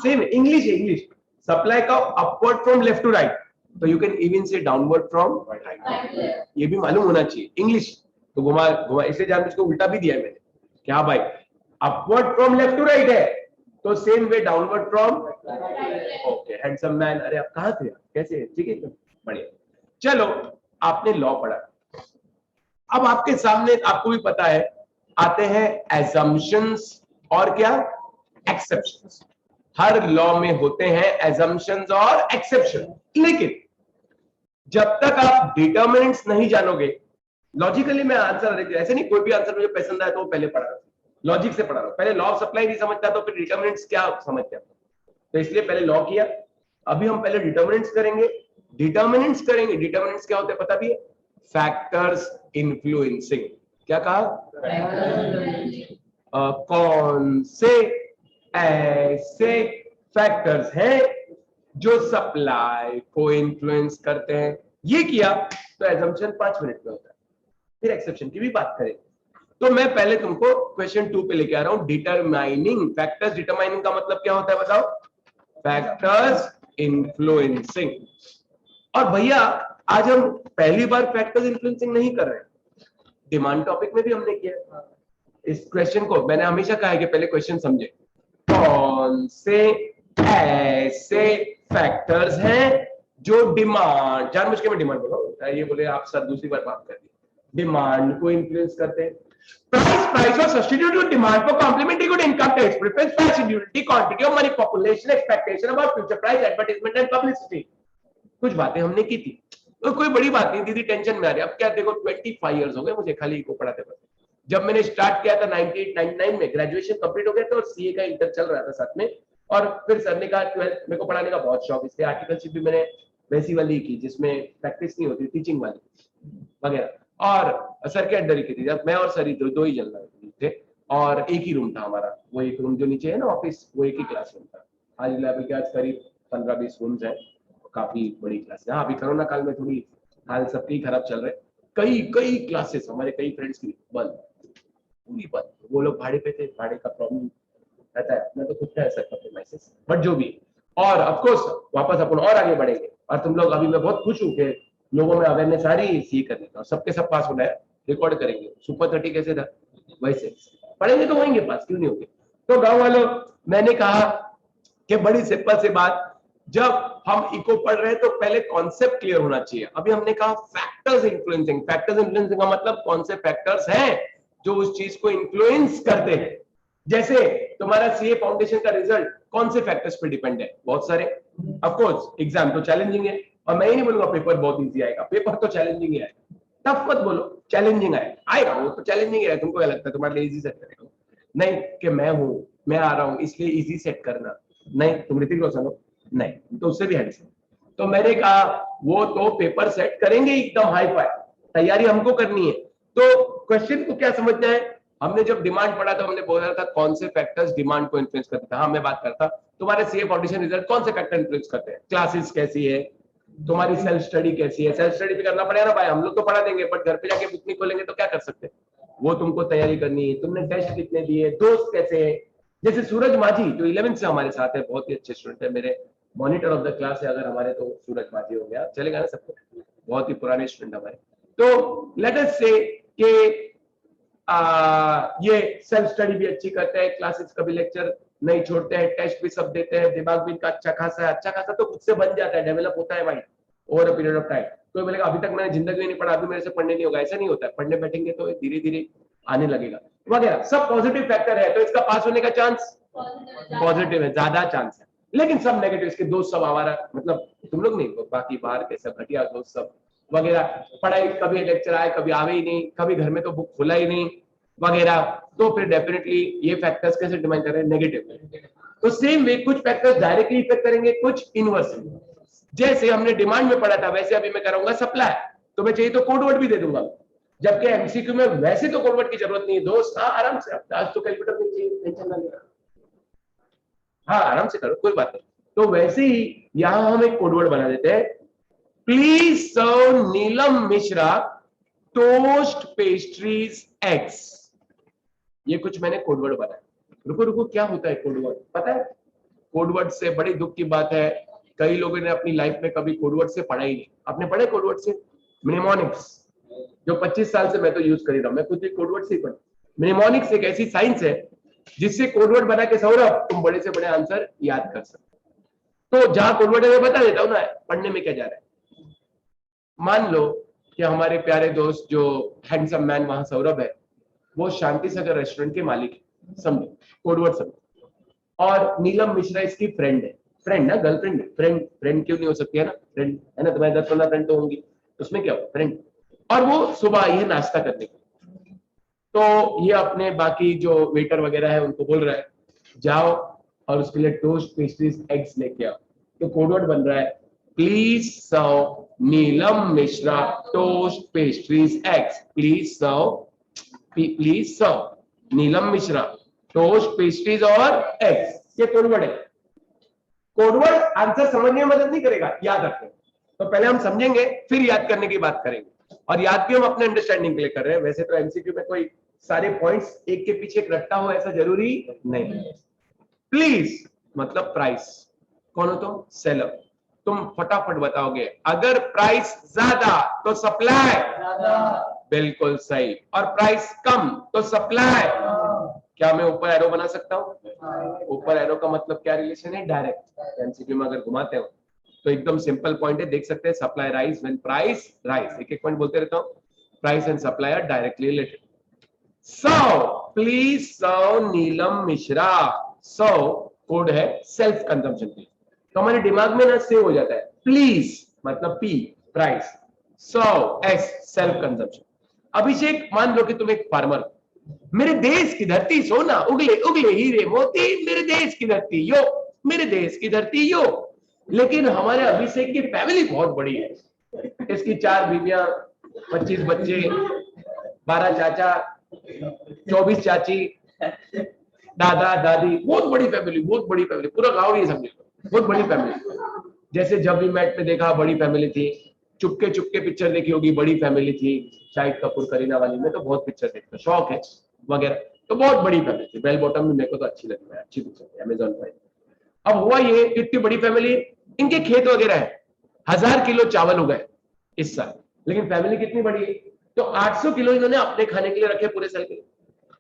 सेम इंग्लिश है, English supply curve upward from left to right, तो you can even say downward from right. ये भी मालूम होना चाहिए इंग्लिश। तो घुमा घुमा इसलिए जान इसको उल्टा भी दिया है मैंने, क्या भाई upward from left to right है तो same way downward from. Okay handsome man, अरे आप कहां थे, कैसे? ठीक है बढ़िया। चलो आपने लॉ पढ़ा, अब आपके सामने आपको भी पता है आते हैं एजम्पशंस और क्या एक्सेप्शंस। हर लॉ में होते हैं एजम्पशंस और एक्सेप्शन, लेकिन जब तक आप डिटर्मिनेंट्स नहीं जानोगे, लॉजिकली मैं आंसर ऐसे नहीं, कोई भी आंसर मुझे पसंद आया तो पहले पढ़ा रहा हूं, लॉजिक से पढ़ा रहा हूं। पहले लॉ ऑफ सप्लाई नहीं समझता तो फिर डिटर्मिनेंट्स क्या समझते हैं, तो इसलिए पहले लॉ किया। अभी हम पहले डिटर्मिनेंट्स करेंगे। डिटर्मिनेंट्स क्या होते हैं पता भी है? Factors influencing. क्या कहा? कौन से ऐसे फैक्टर्स हैं जो सप्लाई को इन्फ्लुएंस करते हैं। ये किया तो एजम्पशन 5 मिनट में होता है। फिर एक्सेप्शन की भी बात करें, तो मैं पहले तुमको क्वेश्चन 2 पे लेके आ रहा हूं, डिटरमाइनिंग फैक्टर्स। डिटरमाइनिंग का मतलब क्या होता है बताओ? Factors influencing. और भैया आज हम पहली बार फैक्टर्स इन्फ्लुएंसिंग नहीं कर रहे हैं, डिमांड टॉपिक में भी हमने किया। इस क्वेश्चन को मैंने हमेशा कहा है कि पहले क्वेश्चन समझे, कौन से ऐसे फैक्टर्स हैं जो डिमांड, जानबूझ के मैं डिमांड बोल रहा हूं, ये बोले आप सर दूसरी बार बात कर दी, डिमांड को इन्फ्लुएंस करते हैं। प्राइस और substitute with demand for complementary good, income tax, preference, facility, quantity of money, population, expectation about future price, advertisement and publicity. कुछ बातें हमने की थी, तो कोई बड़ी बात नहीं, दीदी टेंशन में आ रही। अब क्या देखो 25 इयर्स हो गए मुझे खाली इको पढ़ाते पढ़ाते। जब मैंने स्टार्ट किया था 98 99 में, ग्रेजुएशन कंप्लीट हो गया था और सीए का इंटर चल रहा था साथ में, और फिर सर ने कहा 12th मेरे को पढ़ाने का बहुत शौक, इसलिए आर्टिकलशिप भी मैंने वैसी वाली की जिसमें प्रैक्टिस नहीं होती, टीचिंग वाली वगैरह, और सर के अंडर ही की थी। जब मैं और सर ही दो ही जन थे, और एक ही रूम था हमारा, वो एक रूम जो नीचे है ना ऑफिस, वो एक ही क्लासरूम था। आज लेवल के आज करीब 15-20 रूम्स हैं, काफी बड़ी क्लास है। हाँ अभी कोरोना काल में थोड़ी हाल सबके खराब चल रहे, कई क्लासेस हमारे कई फ्रेंड्स की बंद, पूरी बंद। वो लोग भाड़े पे थे, भाड़े का प्रॉब्लम रहता है, मैं तो खुद का ऐसा मैसेज, बट जो भी। और ऑफ कोर्स वापस अपन और आगे बढ़ेंगे, और तुम लोग अभी मैं बहुत खुश हूँ कि लोगों में अवेयरनेस आ रही है सी करने का, और सबके सब पास होना है, रिकॉर्ड करेंगे। सुपर 30 कैसे था वैसे पढ़ेंगे तो होंगे पास, क्यों नहीं होंगे। तो गांव वालों, मैंने कहा कि बड़ी सिंपल सी बात, जब हम इको पढ़ रहे हैं तो पहले कॉन्सेप्ट क्लियर होना चाहिए। अभी हमने कहा फैक्टर्स इन्फ्लुएंसिंग। फैक्टर्स इन्फ्लुएंसिंग का मतलब कौन से फैक्टर्स हैं जो उस चीज को इन्फ्लुएंस करते हैं। जैसे तुम्हारा सीए फाउंडेशन का रिजल्ट कौन से फैक्टर्स पे डिपेंड है? बहुत सारे। ऑफ कोर्स एग्जाम तो चैलेंजिंग है, और मैं ही नहीं बोलूंगा पेपर बहुत इजी आएगा, पेपर तो चैलेंजिंग ही आएगा। टफ मत बोलो, चैलेंजिंग आएगा, वो तो चैलेंजिंग है। तुमको क्या लगता है तुम्हारे लिए इजी सेट करेगा? नहीं कि मैं आ रहा हूं इसलिए इजी सेट करना, नहीं। तुम ऋतिक रोशन हो? नहीं, तो उससे भी हैंडसम। तो मैंने कहा वो तो पेपर सेट करेंगे एकदम हाई फाई, तैयारी हमको करनी है। तो क्वेश्चन को क्या समझना है, हमने जब डिमांड पढ़ा तो हमने बोला था कौन से फैक्टर्स डिमांड को इन्फ्लुएंस करते हैं। हाँ मैं बात करता तुम्हारे सीए फाउंडेशन रिजल्ट कौन से फैक्टर इन्फ्लुएंस करते हैं, क्लासेस कैसी है, तुम्हारी सेल्फ स्टडी कैसी है, सेल्फ स्टडी भी करना पड़ेगा ना भाई, हम लोग तो पढ़ा देंगे बट घर पे जाके बुक नहीं खोलेंगे तो क्या कर सकते हैं, वो तुमको तैयारी करनी है, तुमने टेस्ट कितने दिए, दोस्त कैसे हैं। जैसे सूरज माझी जो 11th से हमारे साथ है, बहुत ही अच्छे स्टूडेंट है, मेरे मॉनिटर ऑफ द क्लास है अगर हमारे, तो सूरज माझी हो गया, चलेगा ना सबको, बहुत ही पुराने स्टूडेंट हमारे। तो लेट अस से कि ये सेल्फ स्टडी भी अच्छी करते हैं, क्लासेस कभी लेक्चर नहीं छोड़ते हैं, टेस्ट भी सब देते हैं, दिमाग भी इनका अच्छा खासा है, अच्छा खासा तो खुद से बन जाता है, डेवलप होता है mind over a period of time. तो बोलेगा अभी तक मैंने जिंदगी में नहीं पढ़ा, अभी मेरे से पढ़ने नहीं होगा, ऐसा नहीं होता है, पढ़ने बैठेंगे तो धीरे धीरे आने लगेगा वगैरह, सब पॉजिटिव फैक्टर है, तो इसका पास होने का चांस पॉजिटिव है, ज्यादा चांस है। लेकिन सब नेगेटिव, इसके दोस्त सब हमारा, मतलब तुम लोग नहीं, बाकी बाहर के सब घटिया दोस्त सब वगैरह, पढ़ाई कभी लेक्चर आए कभी आवे ही नहीं, कभी घर में तो बुक खुला ही नहीं वगैरह, तो फिर डेफिनेटली ये फैक्टर्स कैसे डिमाइन कर रहे हैं, नेगेटिव। तो सेम वे कुछ फैक्टर्स डायरेक्टली इफेक्ट करेंगे, कुछ इनवर्सली। जैसे हमने डिमांड में पढ़ा था वैसे अभी मैं करूंगा सप्लाई, तो मैं चाहिए तो कोड वर्ड भी दे दूंगा, जबकि एमसीक्यू में वैसे तो कोड वर्ड की जरूरत नहीं है दोस्त, हाँ आराम से, आज तो कैलकुलेटर नहीं चाहिए, टेंशन ना लेना, हाँ आराम से करो कोई बात नहीं। तो वैसे ही यहां हम एक कोड वर्ड बना देते हैं, please serve Neelam Mishra toast pastries eggs, ये कुछ मैंने कोडवर्ड बनाया। रुको रुको, क्या होता है कोडवर्ड पता है? कोडवर्ड से बड़ी दुख की बात है, कई लोगों ने अपनी लाइफ में कभी कोडवर्ड से पढ़ा ही नहीं। आपने पढ़े कोडवर्ड से? म्नेमोनिक्स जो 25 साल से मैं तो यूज कर ही रहा हूं, मैं खुद भी कोडवर्ड से ही पढ़ा। म्नेमोनिक्स एक ऐसी साइंस है जिससे कोडवर्ड बना के सौरभ तुम बड़े से बड़े आंसर याद कर सकते। तो जहां कोडवर्ड है मैं बता देता हूं ना, पढ़ने में क्या जा रहा है। मान लो कि हमारे प्यारे दोस्त जो हैंडसम मैन वहां सौरभ है, वो शांति सागर रेस्टोरेंट के मालिक है, समझो कोडवर्ड समझो, और नीलम मिश्रा इसकी फ्रेंड है, फ्रेंड ना, गर्लफ्रेंड, फ्रेंड फ्रेंड क्यों नहीं हो सकती है ना, फ्रेंड है ना, तुम्हारे 10-15 फ्रेंड तो होंगी, उसमें क्या हो फ्रेंड। और वो सुबह आई है नाश्ता करने के, तो ये अपने बाकी जो वेटर वगैरह है उनको बोल रहा है जाओ और उसके लिए टोस्ट पेस्ट्रीज एग्स लेके आओ। तो कोडवर्ड बन रहा है, please serve Neelam Mishra toast pastries eggs, please serve Neelam Mishra toast pastries और एग्स, ये कोडवर्ड है। कोडवर्ड आंसर समझने में मदद नहीं करेगा, याद रखें। तो पहले हम समझेंगे फिर याद करने की बात करेंगे, और याद भी हम अपने अंडरस्टैंडिंग के लिए कर रहे हैं, वैसे तो एमसीक्यू में कोई सारे पॉइंट्स एक के पीछे एक रट्टा हो ऐसा जरूरी नहीं। प्लीज मतलब प्राइस, कौन हो तुम? सेलर। तुम फटाफट बताओगे अगर प्राइस ज्यादा तो सप्लाई, बिल्कुल सही, और प्राइस कम तो सप्लाई। क्या मैं ऊपर एरो बना सकता हूँ? ऊपर एरो का मतलब क्या रिलेशन है? डायरेक्ट। एमसीक्यू में अगर घुमाते हो तो एकदम सिंपल पॉइंट है, देख सकते हैं, supply rise when price rise, एक एक पॉइंट बोलते रहता हूँ, price and supply are directly related. Serve, please serve Neelam Mishra, serve code है सेल्फ कंजम्पशन के, तो हमारे दिमाग में ना सेव हो जाता है, प्लीज मतलब पी प्राइस, सर्व एस सेल्फ कंजम्पशन। अभिषेक मान लो कि तुम एक फार्मर, मेरे देश की धरती सोना उगले उगले हीरे मोती, मेरे देश की धरती यो, मेरे देश की धरती यो। लेकिन हमारे अभिषेक की फैमिली बहुत बड़ी है, इसकी 4 बीवियां, 25 बच्चे, 12 चाचा, 24 चाची, दादा दादी, बहुत बड़ी फैमिली, बहुत बड़ी फैमिली, पूरा गांव ही समझे, बहुत बड़ी फैमिली। जैसे जब भी मैट में देखा बड़ी फैमिली थी, चुपके चुपके पिक्चर देखी होगी, बड़ी फैमिली थी, शाहिद कपूर करीना वाली में तो बहुत पिक्चर देखता, शौक है वगैरह, तो बहुत बड़ी फैमिली थी। बेल बॉटम में मेरे को तो अच्छी लगी है, अच्छी पिक्चर है, अमेजॉन पर। अब हुआ ये, इतनी बड़ी फैमिली, इनके खेत वगैरह है, 1000 किलो चावल उगाए इस साल, लेकिन फैमिली कितनी बड़ी है, तो 800 किलो इन्होंने अपने खाने के लिए रखे पूरे साल के लिए,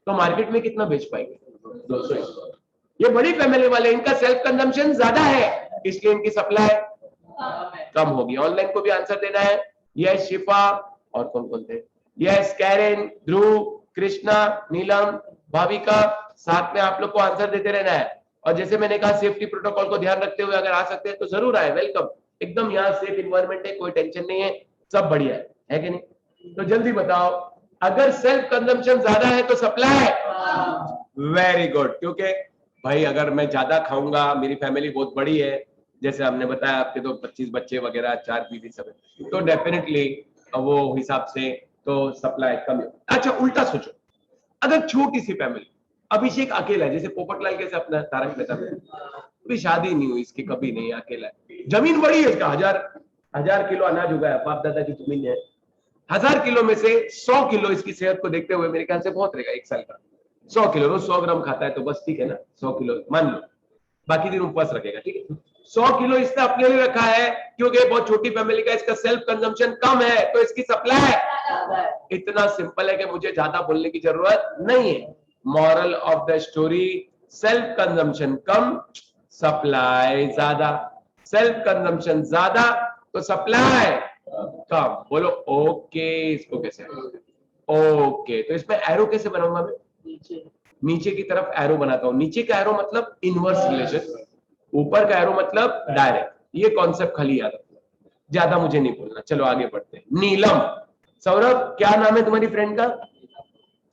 तो मार्केट में कितना बेच पाएंगे? 200। ये बड़ी फैमिली वाले, इनका सेल्फ कंजम्पशन ज्यादा है, इसलिए इनकी सप्लाई कम होगी। ऑनलाइन को भी आंसर देना है, यस शिफा, और कौन कौन थे, यस कैरेन, ध्रुव, कृष्णा, नीलम, भाविका, साथ में आप लोग को आंसर देते रहना है। और जैसे मैंने कहा सेफ्टी प्रोटोकॉल को ध्यान रखते हुए अगर आ सकते हैं तो जरूर आए, वेलकम, एकदम यहाँ सेफ इन्वायरमेंट है, कोई टेंशन नहीं है, सब बढ़िया है कि नहीं? तो जल्दी बताओ, अगर सेल्फ कंजम्पशन ज्यादा है तो सप्लाई, वेरी गुड, क्योंकि भाई अगर मैं ज्यादा खाऊंगा, मेरी फैमिली बहुत बड़ी है, जैसे हमने बताया आपके तो 25 बच्चे वगैरह, 4 बीवी सब है, तो डेफिनेटली वो हिसाब से तो सप्लाई कम है। अच्छा उल्टा सोचो, अगर छोटी सी फैमिली, अभिषेक अकेला है, जैसे पोपटलाल कैसे अपना तारक मेहता में, अभी शादी नहीं हुई इसकी, कभी नहीं, अकेला है, जमीन बड़ी है इसका, 1000 1000 किलो अनाज उगाया, बाप दादा की जमीन है, 1000 किलो में से 100 किलो इसकी सेहत को देखते हुए मेरे ख्याल से बहुत रहेगा एक साल का। 100 किलो, रोज 100 ग्राम खाता है तो बस ठीक है ना, 100 किलो मान लो, बाकी दिन उपवास रखेगा, ठीक है। 100 किलो इसने अपने लिए रखा है क्योंकि बहुत छोटी फैमिली का, इसका सेल्फ कंजम्पशन कम है तो इसकी सप्लाई इतना सिंपल है कि मुझे ज्यादा बोलने की जरूरत नहीं है। Moral of the story, self consumption कम, सप्लाई ज्यादा। सेल्फ कंजम्पशन ज्यादा तो सप्लाई कम। बोलो ओके, इसको कैसे? ओके, तो इसमें एरो कैसे बनाऊंगा मैं? नीचे की तरफ एरो बनाता हूं। नीचे का एरो मतलब इनवर्स रिलेशन, ऊपर का एरो मतलब डायरेक्ट। ये कॉन्सेप्ट खाली याद रखना, ज्यादा मुझे नहीं बोलना। चलो आगे बढ़ते हैं। नीलम, सौरभ क्या नाम है तुम्हारी फ्रेंड का?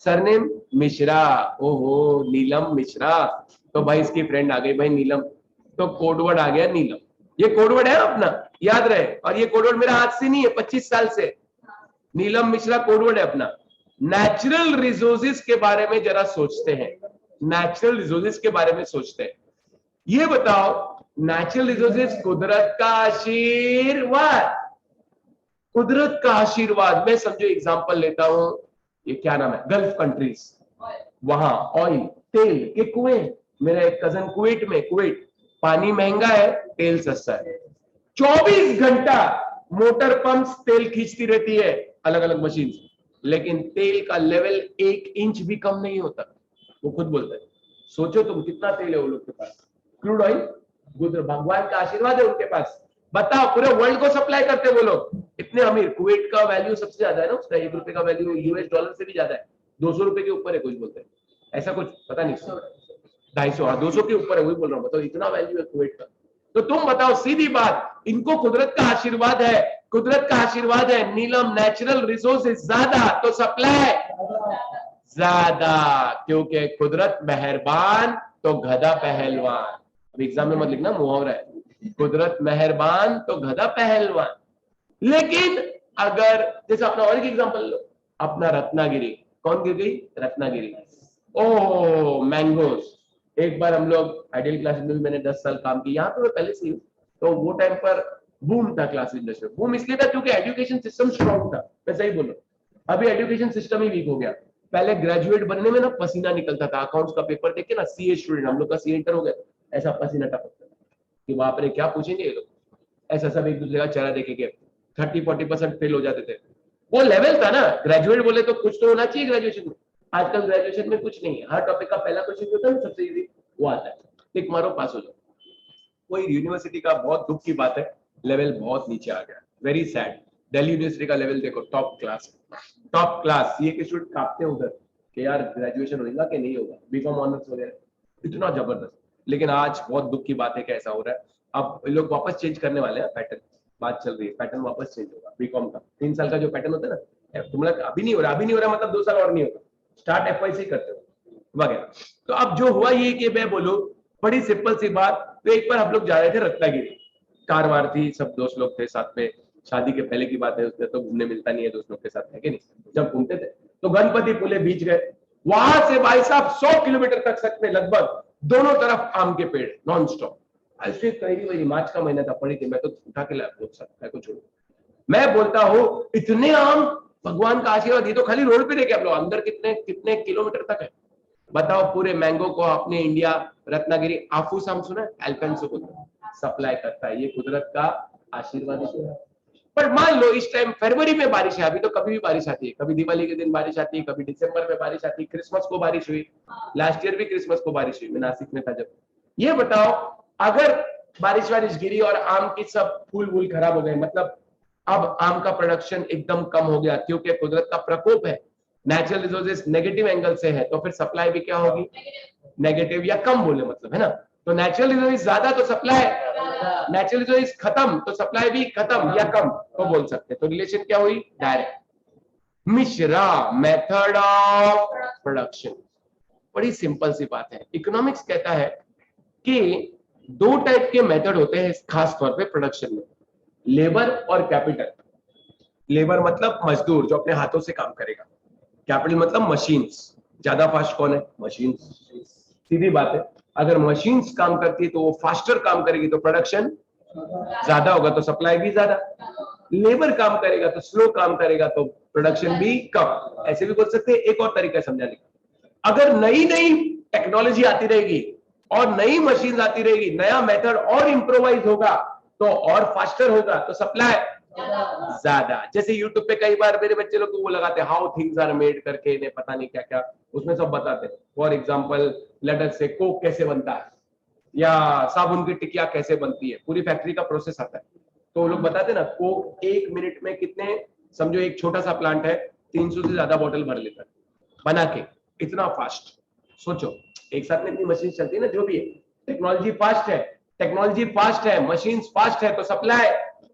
सरनेम मिश्रा। ओहो, नीलम मिश्रा, तो भाई इसकी फ्रेंड आ गई भाई नीलम, तो कोडवर्ड आ गया नीलम। ये कोडवर्ड है अपना, याद रहे। और ये कोडवर्ड मेरा आज से नहीं है, 25 साल से। नीलम मिश्रा कोडवर्ड है अपना। नेचुरल रिसोर्सेज के बारे में जरा सोचते हैं, नेचुरल रिसोर्सेज के बारे में सोचते हैं। ये बताओ, नेचुरल रिसोर्सेज कुदरत का आशीर्वाद, कुदरत का आशीर्वाद। मैं समझो एग्जांपल लेता हूं, ये क्या नाम है, गल्फ कंट्रीज, वहां ऑयल तेल के कुएं। मेरा एक कजन कुवैत में, कुवैत पानी महंगा है, तेल सस्ता है। 24 घंटा मोटर पंप्स तेल खींचती रहती है, अलग अलग मशीन, लेकिन तेल का लेवल 1 इंच भी कम नहीं होता। वो खुद बोलते हैं। सोचो तुम कितना तेल है वो लोग के पास, क्रूड ऑयल, भगवान का आशीर्वाद है उनके पास। बताओ, पूरे वर्ल्ड को सप्लाई करते वो लोग, इतने अमीर। कुवैत का वैल्यू सबसे ज्यादा है ना, उसका 1 रुपए का वैल्यू यूएस डॉलर से भी ज्यादा है, 200 रुपए के ऊपर है, कुछ बोलते हैं ऐसा कुछ, पता नहीं, 250, 200 के ऊपर है, वही बोल रहा हूँ। बताओ इतना वैल्यू है कुवैत का। तो तुम बताओ, सीधी बात, इनको कुदरत का आशीर्वाद है, कुदरत का आशीर्वाद है। नीलम, नेचुरल रिसोर्सेज ज्यादा तो सप्लाई ज्यादा, क्योंकि कुदरत मेहरबान तो गधा पहलवान। अब एग्जाम में मत लिखना, मुहावरा है, कुदरत मेहरबान तो गधा पहलवान। लेकिन अगर जैसे अपना और एक एग्जांपल लो, अपना रत्नागिरी, कौन गिर गई? रत्नागिरी। ओह मैंगोज। एक बार हम लोग आइडियल क्लासेस में, मैंने 10 साल काम किया, यहाँ तो मैं पहले से हूँ, तो वो टाइम पर बूम था क्लास इंडस्ट्री। बूम इसलिए था क्योंकि एजुकेशन सिस्टम स्ट्रॉन्ग था, मैं सही बोलूं। अभी एजुकेशन सिस्टम ही वीक हो गया। पहले ग्रेजुएट बनने में ना पसीना निकलता था, अकाउंट्स का पेपर देख के ना, सीए स्टूडेंट, हम लोग का सीए इंटर हो गया, ऐसा पसीना टपकता था कि बाप रे क्या पूछेंगे ये लोग, ऐसा सब एक दूसरे का चेहरा देखेंगे। 30-40% फेल हो जाते थे, वो लेवल था ना। ग्रेजुएट बोले तो कुछ तो होना चाहिए ग्रेजुएशन में। आजकल ग्रेजुएशन में कुछ नहीं है, हर टॉपिक का पहला क्वेश्चन होता है ना, सबसे इजी वो आता है, टिक मारो पास हो जाओ। कोई यूनिवर्सिटी का बहुत दुख की बात है, लेवल बहुत नीचे आ गया, वेरी सैड। दिल्ली यूनिवर्सिटी का लेवल देखो, टॉप क्लास, टॉप क्लास। ये स्टूडेंट कांपते हैं उधर कि यार ग्रेजुएशन होगा कि नहीं होगा, बीकॉम ऑनर्स वगैरह, इतना जबरदस्त। लेकिन आज बहुत दुख की बात है कि ऐसा हो रहा है। अब लोग वापस चेंज करने वाले हैं पैटर्न, बात चल रही है, पैटर्न वापस चेंज होगा। बीकॉम का 3 साल का जो पैटर्न होता है ना, तुम्हारा अभी नहीं हो रहा, अभी नहीं हो रहा मतलब 2 साल और नहीं होगा, स्टार्ट एफवाईसी करते हो वगैरह। तो अब जो हुआ ये कि मैं बोलूं, बड़ी सिंपल सी बात। तो एक बार हम लोग जा रहे थे रत्नागिरी, कार वार थी, सब दोस्त लोग थे साथ में, शादी के पहले की बात है, उसमें तो घूमने मिलता नहीं है दोस्त लोग के साथ, है कि नहीं। जब घूमते थे तो गणपति पुले बीच गए, वहां से भाई साहब 100 किलोमीटर तक सच में लगभग दोनों तरफ आम के पेड़ नॉन स्टॉप। ऐसे कहीं वही मार्च का महीना था, पड़ी थी, मैं तो उठा के लाया बहुत सारा, को छोड़ो। मैं बोलता हूँ इतने आम, भगवान का आशीर्वाद। ये तो खाली रोड पे देखे आप लोग, अंदर कितने कितने किलोमीटर तक है बताओ। पूरे मैंगो को अपने इंडिया, रत्नागिरी आफूस आम सुना है, एल्पेंसो को सप्लाई करता है। ये कुदरत का आशीर्वाद है। पर मान लो इस टाइम फरवरी में बारिश है, अभी तो कभी भी बारिश आती है, कभी दिवाली के दिन बारिश आती है, कभी दिसंबर में बारिश आती है, क्रिसमस को बारिश हुई, लास्ट ईयर भी क्रिसमस को बारिश हुई, मैं नासिक में था जब। ये बताओ अगर बारिश वारिश गिरी और आम की सब फूल वूल खराब हो गए, मतलब अब आम का प्रोडक्शन एकदम कम हो गया क्योंकि कुदरत का प्रकोप है, नेचुरल रिसोर्सेज नेगेटिव एंगल से है, तो फिर सप्लाई भी क्या होगी? नेगेटिव या कम बोले मतलब, है ना। तो नेचुरल रिसोर्सेज ज्यादा तो सप्लाई, नेचुरल रिसोर्सेज खत्म तो सप्लाई भी खत्म या कम तो बोल सकते हैं। तो रिलेशन क्या हुई? Direct. Mishra, method of production, बड़ी सिंपल सी बात है। इकोनॉमिक्स कहता है कि 2 टाइप के मेथड होते हैं खास तौर पे प्रोडक्शन में, लेबर और कैपिटल। लेबर मतलब मजदूर जो अपने हाथों से काम करेगा, कैपिटल मतलब मशीन्स। ज्यादा फास्ट कौन है? मशीन्स। सीधी बात है, अगर मशीन्स काम करती है तो वो फास्टर काम करेगी तो प्रोडक्शन ज्यादा होगा तो सप्लाई भी ज्यादा, लेबर काम करेगा तो स्लो काम करेगा तो प्रोडक्शन भी कम। ऐसे भी बोल सकते हैं। एक और तरीका समझाने का, अगर नई नई टेक्नोलॉजी आती रहेगी और नई मशीन आती रहेगी, नया मेथड और इंप्रोवाइज होगा तो और फास्टर होगा तो सप्लाई ज्यादा। जैसे यूट्यूब पे कई बार मेरे बच्चे लोग वो लगाते हैं हाउ थिंग्स आर मेड करके, इन्हें पता नहीं क्या क्या, उसमें सब बताते हैं। फॉर एग्जांपल लेट अस से कोक कैसे बनता है या साबुन की टिकिया कैसे बनती है, पूरी फैक्ट्री का प्रोसेस आता है। तो वो लोग बताते ना कोक 1 मिनट में कितने, समझो एक छोटा सा प्लांट है 300 से ज्यादा बोतल भर लेता है बना के, इतना फास्ट। सोचो एक साथ में इतनी मशीन चलती है ना, जो भी है टेक्नोलॉजी फास्ट है, टेक्नोलॉजी फास्ट है, मशीन फास्ट है तो सप्लाई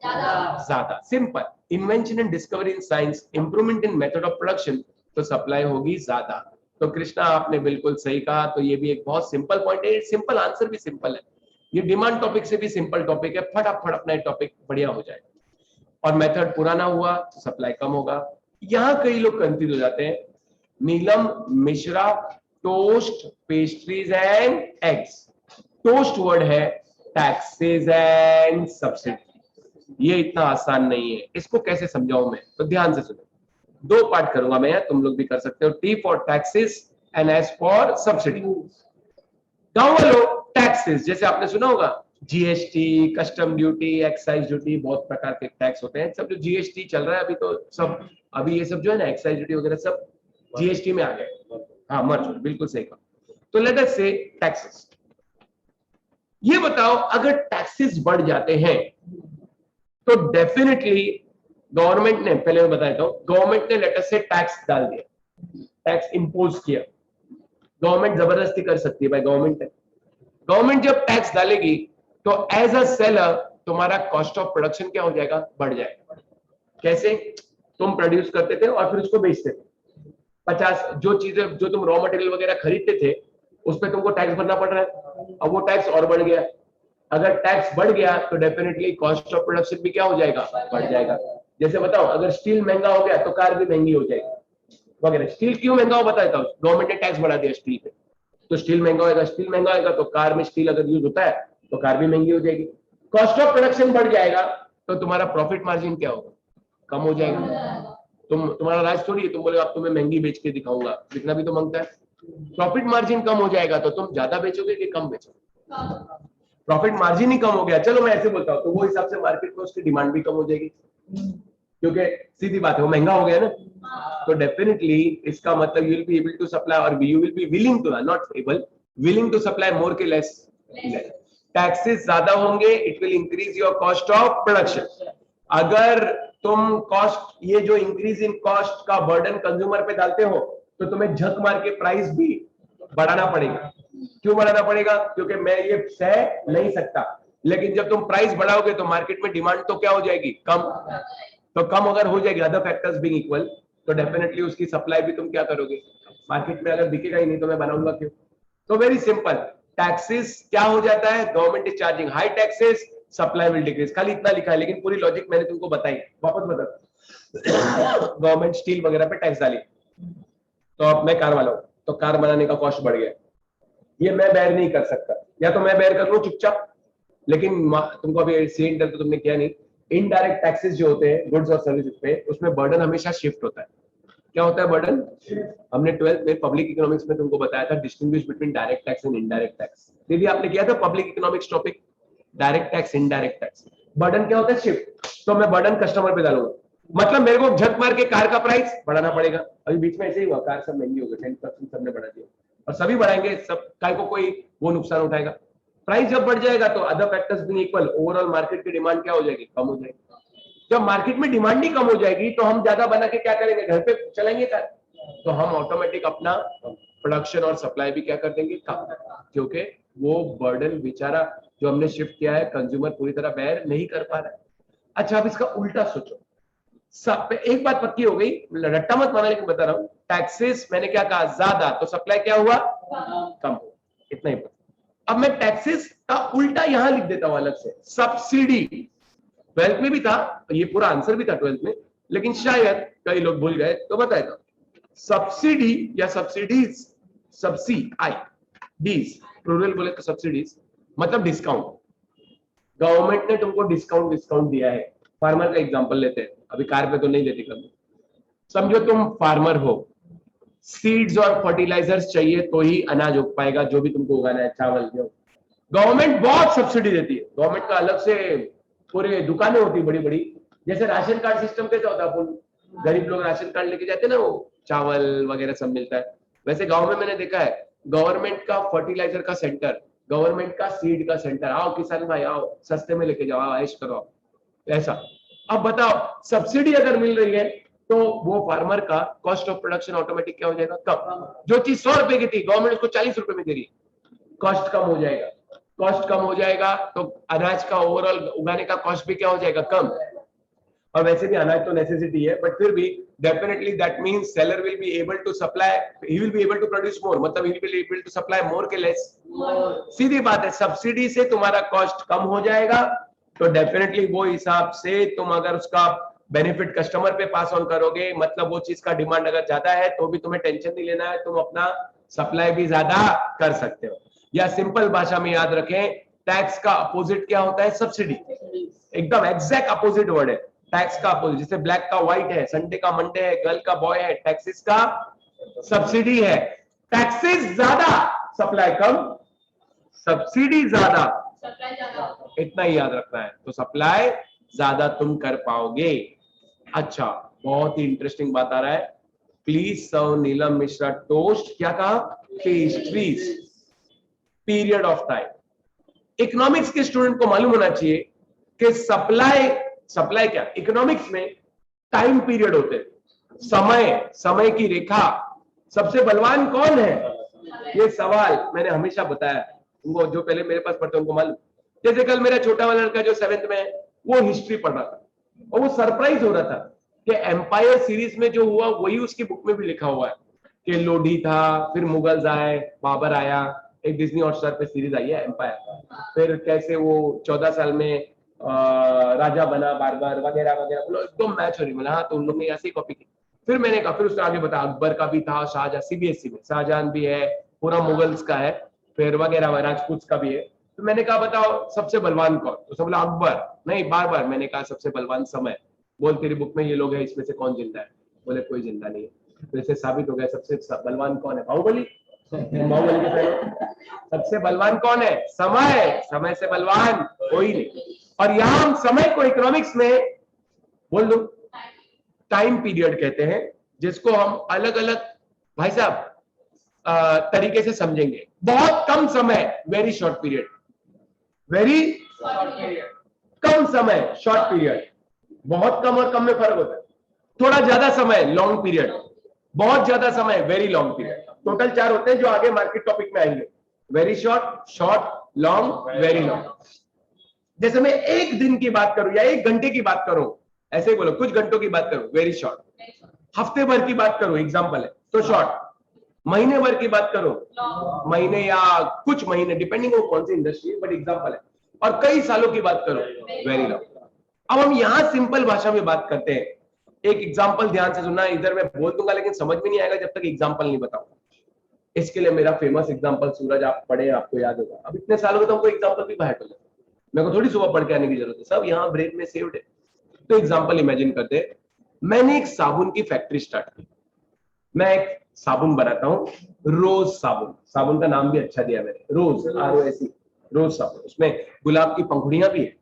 ज्यादा। Simple invention and discovery in science, improvement in method of production, तो सप्लाई होगी ज्यादा। तो कृष्णा आपने बिल्कुल सही कहा। तो ये भी एक बहुत सिंपल पॉइंट है, सिंपल आंसर भी सिंपल है। ये डिमांड टॉपिक से भी सिंपल टॉपिक है, फटाफट अपना टॉपिक बढ़िया हो जाएगा। और मेथड पुराना हुआ तो सप्लाई कम होगा। यहां कई लोग कंफ्यूज हो जाते हैं। Neelam Mishra, toast pastries and eggs, toast word है टैक्सेस एंड सब्सिडी। ये इतना आसान नहीं है, इसको कैसे समझाऊं मैं, तो ध्यान से सुनो। 2 पार्ट करूंगा मैं, तुम लोग भी कर सकते हो। T for taxes and S for subsidy. गांव वालों टैक्सेस जैसे आपने सुना होगा, GST, custom duty, excise duty, बहुत प्रकार के टैक्स होते हैं। सब जो जीएसटी चल रहा है अभी, तो सब अभी ये सब जो है ना एक्साइज ड्यूटी वगैरह सब जीएसटी में आ गए। हाँ मर्ज, बिल्कुल सही कहा। तो लेट अस से टैक्सेस। ये बताओ अगर टैक्सेस बढ़ जाते हैं तो डेफिनेटली गवर्नमेंट ने, पहले मैं बताता हूं, गवर्नमेंट ने लेट अस से टैक्स डाल दिया, टैक्स इंपोज किया। गवर्नमेंट जबरदस्ती कर सकती है भाई, गवर्नमेंट है। गवर्नमेंट जब टैक्स डालेगी तो एज अ सेलर तुम्हारा कॉस्ट ऑफ प्रोडक्शन क्या हो जाएगा, बढ़ जाएगा। कैसे? तुम प्रोड्यूस करते थे और फिर उसको बेचते थे, 50 जो चीजें जो तुम रॉ मटेरियल वगैरह खरीदते थे उस पर तुमको टैक्स भरना पड़ रहा है, अब वो टैक्स और बढ़ गया। अगर टैक्स बढ़ गया तो डेफिनेटली कॉस्ट ऑफ प्रोडक्शन भी क्या हो जाएगा, बढ़ जाएगा। जैसे बताओ अगर स्टील महंगा हो गया तो कार भी महंगी हो जाएगी वगैरह। स्टील क्यों महंगा हो बताता हूं, गवर्नमेंट ने टैक्स बढ़ा दिया स्टील पे, तो स्टील महंगा होगा, स्टील महंगा होगा तो कार में स्टील अगर यूज होता है तो कार भी महंगी हो जाएगी। कॉस्ट ऑफ प्रोडक्शन बढ़ जाएगा तो तुम्हारा प्रॉफिट मार्जिन क्या होगा, कम हो जाएगा। तुम्हारा राज थोड़ी है, तुम बोले अब तुम्हें महंगी बेच के दिखाऊंगा, बिकना भी तो मांगता है। प्रॉफिट मार्जिन कम हो जाएगा तो तुम ज्यादा बेचोगे कि कम बेचोगे, प्रॉफिट मार्जिन ही कम हो गया। चलो मैं ऐसे बोलता हूँ, तो वो हिसाब से मार्केट में उसकी डिमांड भी कम हो जाएगी, क्योंकि सीधी बात है वो महंगा हो गया ना। तो डेफिनेटली इसका मतलब you will be able to supply, और you will be willing to, not able, willing to supply more के लेस। टैक्सेस ज्यादा होंगे, it will increase your cost of production. अगर तुम कॉस्ट, ये जो इंक्रीज इन कॉस्ट का बर्डन कंज्यूमर पे डालते हो तो तुम्हें झक मार के प्राइस भी बढ़ाना पड़ेगा। क्यों बढ़ाना पड़ेगा, क्योंकि मैं ये सह नहीं सकता। लेकिन जब तुम प्राइस बढ़ाओगे तो मार्केट में डिमांड तो क्या हो जाएगी, कम। तो कम अगर हो जाएगी, अदर फैक्टर्स बीइंग इक्वल, तो डेफिनेटली उसकी सप्लाई भी तुम क्या करोगे, मार्केट में अगर बिकेगा ही नहीं तो मैं बनाऊंगा क्यों। तो वेरी सिंपल, टैक्सेस क्या हो जाता है, government is charging high taxes, supply will decrease. खाली इतना लिखा है, लेकिन पूरी लॉजिक मैंने तुमको बताई। वापस बता, गवर्नमेंट स्टील वगैरह पे टैक्स डाली, तो अब मैं कार वाला हूं तो कार बनाने का कॉस्ट बढ़ गया, ये मैं बेयर नहीं कर सकता, या तो मैं बेयर कर लूं चुपचाप। लेकिन तुमको अभी सी इंटर तो तुमने किया नहीं, इनडायरेक्ट टैक्सेस जो होते हैं गुड्स और सर्विसेज पे, उसमें बर्डन हमेशा शिफ्ट होता है। क्या होता है बर्डन? हमने 12th में पब्लिक इकोनॉमिक्स में तुमको बताया था, distinguish between direct tax and indirect tax. दीदी आपने किया था public economics topic, direct tax indirect tax. Burden क्या होता है, शिफ्ट। तो मैं बर्डन कस्टमर पे डालूंगा, मतलब मेरे को झक मार के कार का प्राइस बढ़ाना पड़ेगा। अभी बीच में ऐसे ही हुआ, कार सब महंगी हो गई, 10% सबने बढ़ा दिया, और सभी बढ़ाएंगे, सब काय को कोई वो नुकसान उठाएगा। प्राइस जब बढ़ जाएगा तो अदर फैक्टर्स भी इक्वल, ओवरऑल मार्केट की डिमांड क्या हो जाएगी, कम हो जाएगी। जब मार्केट में डिमांड ही कम हो जाएगी तो हम ज्यादा बना के क्या करेंगे, घर पे चलाएंगे कार, तो हम ऑटोमेटिक अपना प्रोडक्शन और सप्लाई भी क्या कर देंगे, कम, क्योंकि वो बर्डन बेचारा जो हमने शिफ्ट किया है कंज्यूमर पूरी तरह बेयर नहीं कर पा रहा है। अच्छा अब इसका उल्टा सोचो, सब एक बात पक्की हो गई, रट्टा मत माना, लेकिन बता रहा हूं, टैक्सेस मैंने क्या कहा, ज्यादा, तो सप्लाई क्या हुआ, कम, इतना ही पता। अब मैं टैक्सेस का उल्टा यहां लिख देता हूं अलग से, सब्सिडी। 12th में भी था, ये पूरा आंसर भी था 12th में, लेकिन शायद कई लोग भूल गए तो बताएगा। सब्सिडी या सब्सिडीज, सब्सी आई डीज, प्लूरल बोले तो सब्सिडीज मतलब डिस्काउंट। गवर्नमेंट ने तुमको डिस्काउंट दिया है। फार्मर का एग्जांपल लेते हैं, अभी कार पे तो नहीं देती कभी। समझो तुम फार्मर हो, सीड्स और फर्टिलाइजर्स चाहिए तो ही अनाज उग पाएगा, जो भी तुमको उगाना है, चावल गेहूं। गवर्नमेंट बहुत सब्सिडी देती है, गवर्नमेंट का अलग से पूरे दुकानें होती बड़ी बड़ी। जैसे राशन कार्ड सिस्टम कैसा होता है, अपन गरीब लोग राशन कार्ड लेके जाते हैं ना, वो चावल वगैरह सब मिलता है। वैसे गांव में मैंने देखा है गवर्नमेंट का फर्टिलाइजर का सेंटर, गवर्नमेंट का सीड का सेंटर, आओ किसान भाई आओ, सस्ते में लेके जाओ, आओ ऐश करो ऐसा। अब बताओ सब्सिडी अगर मिल रही है तो वो फार्मर का कॉस्ट ऑफ प्रोडक्शन ऑटोमेटिक क्या हो जाएगा, कम। जो चीज 100 रुपए की थी गवर्नमेंट उसको 40 रुपए में दे रही है, कॉस्ट कम हो जाएगा। कॉस्ट कम हो जाएगा तो अनाज का ओवरऑल उगाने का कॉस्ट भी क्या हो जाएगा, कम। और वैसे भी अनाज तो नेसेसिटी है, बट फिर भी definitely that means seller will be able to supply, he will be able to produce more, मतलब he will be able to supply more के लेस। सीधी बात है, सब्सिडी से तुम्हारा कॉस्ट कम हो जाएगा, तो डेफिनेटली वो हिसाब से तुम अगर उसका बेनिफिट कस्टमर पे पास ऑन करोगे, मतलब वो चीज का डिमांड अगर ज्यादा है तो भी तुम्हें टेंशन नहीं लेना है, तुम अपना सप्लाई भी ज्यादा कर सकते हो। या सिंपल भाषा में याद रखें, टैक्स का अपोजिट क्या होता है, सब्सिडी। एकदम एग्जैक्ट अपोजिट वर्ड है टैक्स का अपोजिट। जैसे ब्लैक का व्हाइट है, संडे का मंडे है, गर्ल का बॉय है, टैक्सेस का सब्सिडी है। टैक्सेस ज्यादा, सप्लाई कम, सब्सिडी ज्यादा, इतना ही याद रखना है, तो सप्लाई ज्यादा तुम कर पाओगे। अच्छा, बहुत ही इंटरेस्टिंग बात आ रहा है, please serve Neelam Mishra toast, क्या कहा, pastries, period of time. Economics के स्टूडेंट को मालूम होना चाहिए कि सप्लाई क्या, इकोनॉमिक्स में टाइम पीरियड होते हैं, समय की रेखा। सबसे बलवान कौन है, ये सवाल मैंने हमेशा बताया उनको, जो पहले मेरे पास पढ़ते उनको मालूम। जैसे कल मेरा छोटा वाला लड़का जो 7th में है, वो हिस्ट्री पढ़ रहा था और वो सरप्राइज हो रहा था कि एम्पायर सीरीज में जो हुआ वही उसकी बुक में भी लिखा हुआ है कि लोधी था, फिर मुगल्स आए, बाबर आया, एक डिज्नी हॉटस्टार पे सीरीज आई है एम्पायर, फिर कैसे वो 14 साल में राजा बना बार बार वगैरह वगैरह, बोलो एकदम मैच हो रही। मैंने हाँ, तो उन लोग ने ऐसे ही कॉपी की। फिर मैंने कहा, फिर उसने आगे बताया अकबर का भी था, शाहजहां, सीबीएसई में शाहजहां भी है, पूरा मुगल्स का है, फिर वगैरह राजपूत का भी है। तो मैंने कहा बताओ सबसे बलवान कौन, तो सब बोला अकबर, नहीं बार बार। मैंने कहा सबसे बलवान समय, बोल तेरी बुक में ये लोग हैं, इसमें से कौन जिंदा है, बोले कोई जिंदा नहीं है। तो इससे साबित हो गया सबसे बलवान कौन है, बाहुबली। बाहुबली के पहले सबसे बलवान कौन है, समय से बलवान कोई नहीं। और यहां हम समय को इकोनॉमिक्स में बोल दो टाइम पीरियड कहते हैं, जिसको हम अलग अलग भाई साहब तरीके से समझेंगे। बहुत कम समय, वेरी शॉर्ट पीरियड, वेरी कम समय, शॉर्ट पीरियड। बहुत कम और कम में फर्क होता है। थोड़ा ज्यादा समय, लॉन्ग पीरियड। बहुत ज्यादा समय, वेरी लॉन्ग पीरियड। टोटल 4 होते हैं जो आगे मार्केट टॉपिक में आएंगे, very short, short, long, very long. जैसे मैं एक दिन की बात करूं या 1 घंटे की बात करूं, ऐसे ही बोलो, कुछ घंटों की बात करूं वेरी शॉर्ट, हफ्ते भर की बात करूं एग्जांपल है तो शॉर्ट, महीने भर की बात करूं, महीने या कुछ महीने डिपेंडिंग ऑन कौन सी इंडस्ट्री, बट एग्जांपल है, और कई सालों की बात करूं वेरी लॉन्ग। अब हम यहां सिंपल भाषा में बात करते हैं। एक एग्जांपल ध्यान से सुनना, इधर मैं बोल दूंगा लेकिन समझ में नहीं आएगा जब तक एग्जांपल नहीं बताऊंगा। इसके लिए मेरा फेमस एग्जांपल सूरज, आप पढ़े आपको याद होगा। अब इतने सालों में तो हमको एग्जांपल भी बाहर कर, मेरे को थोड़ी सुबह पढ़ के आने की जरूरत है, सब यहाँ ब्रेन में सेव्ड है। तो एग्जांपल इमेजिन करते हैं, मैंने एक साबुन की फैक्ट्री स्टार्ट की। मैं एक साबुन बनाता हूँ, रोज साबुन, साबुन का नाम भी अच्छा दिया मैंने, रोज, ROS, रोज साबुन। उसमें गुलाब की पंखुड़ियां भी है,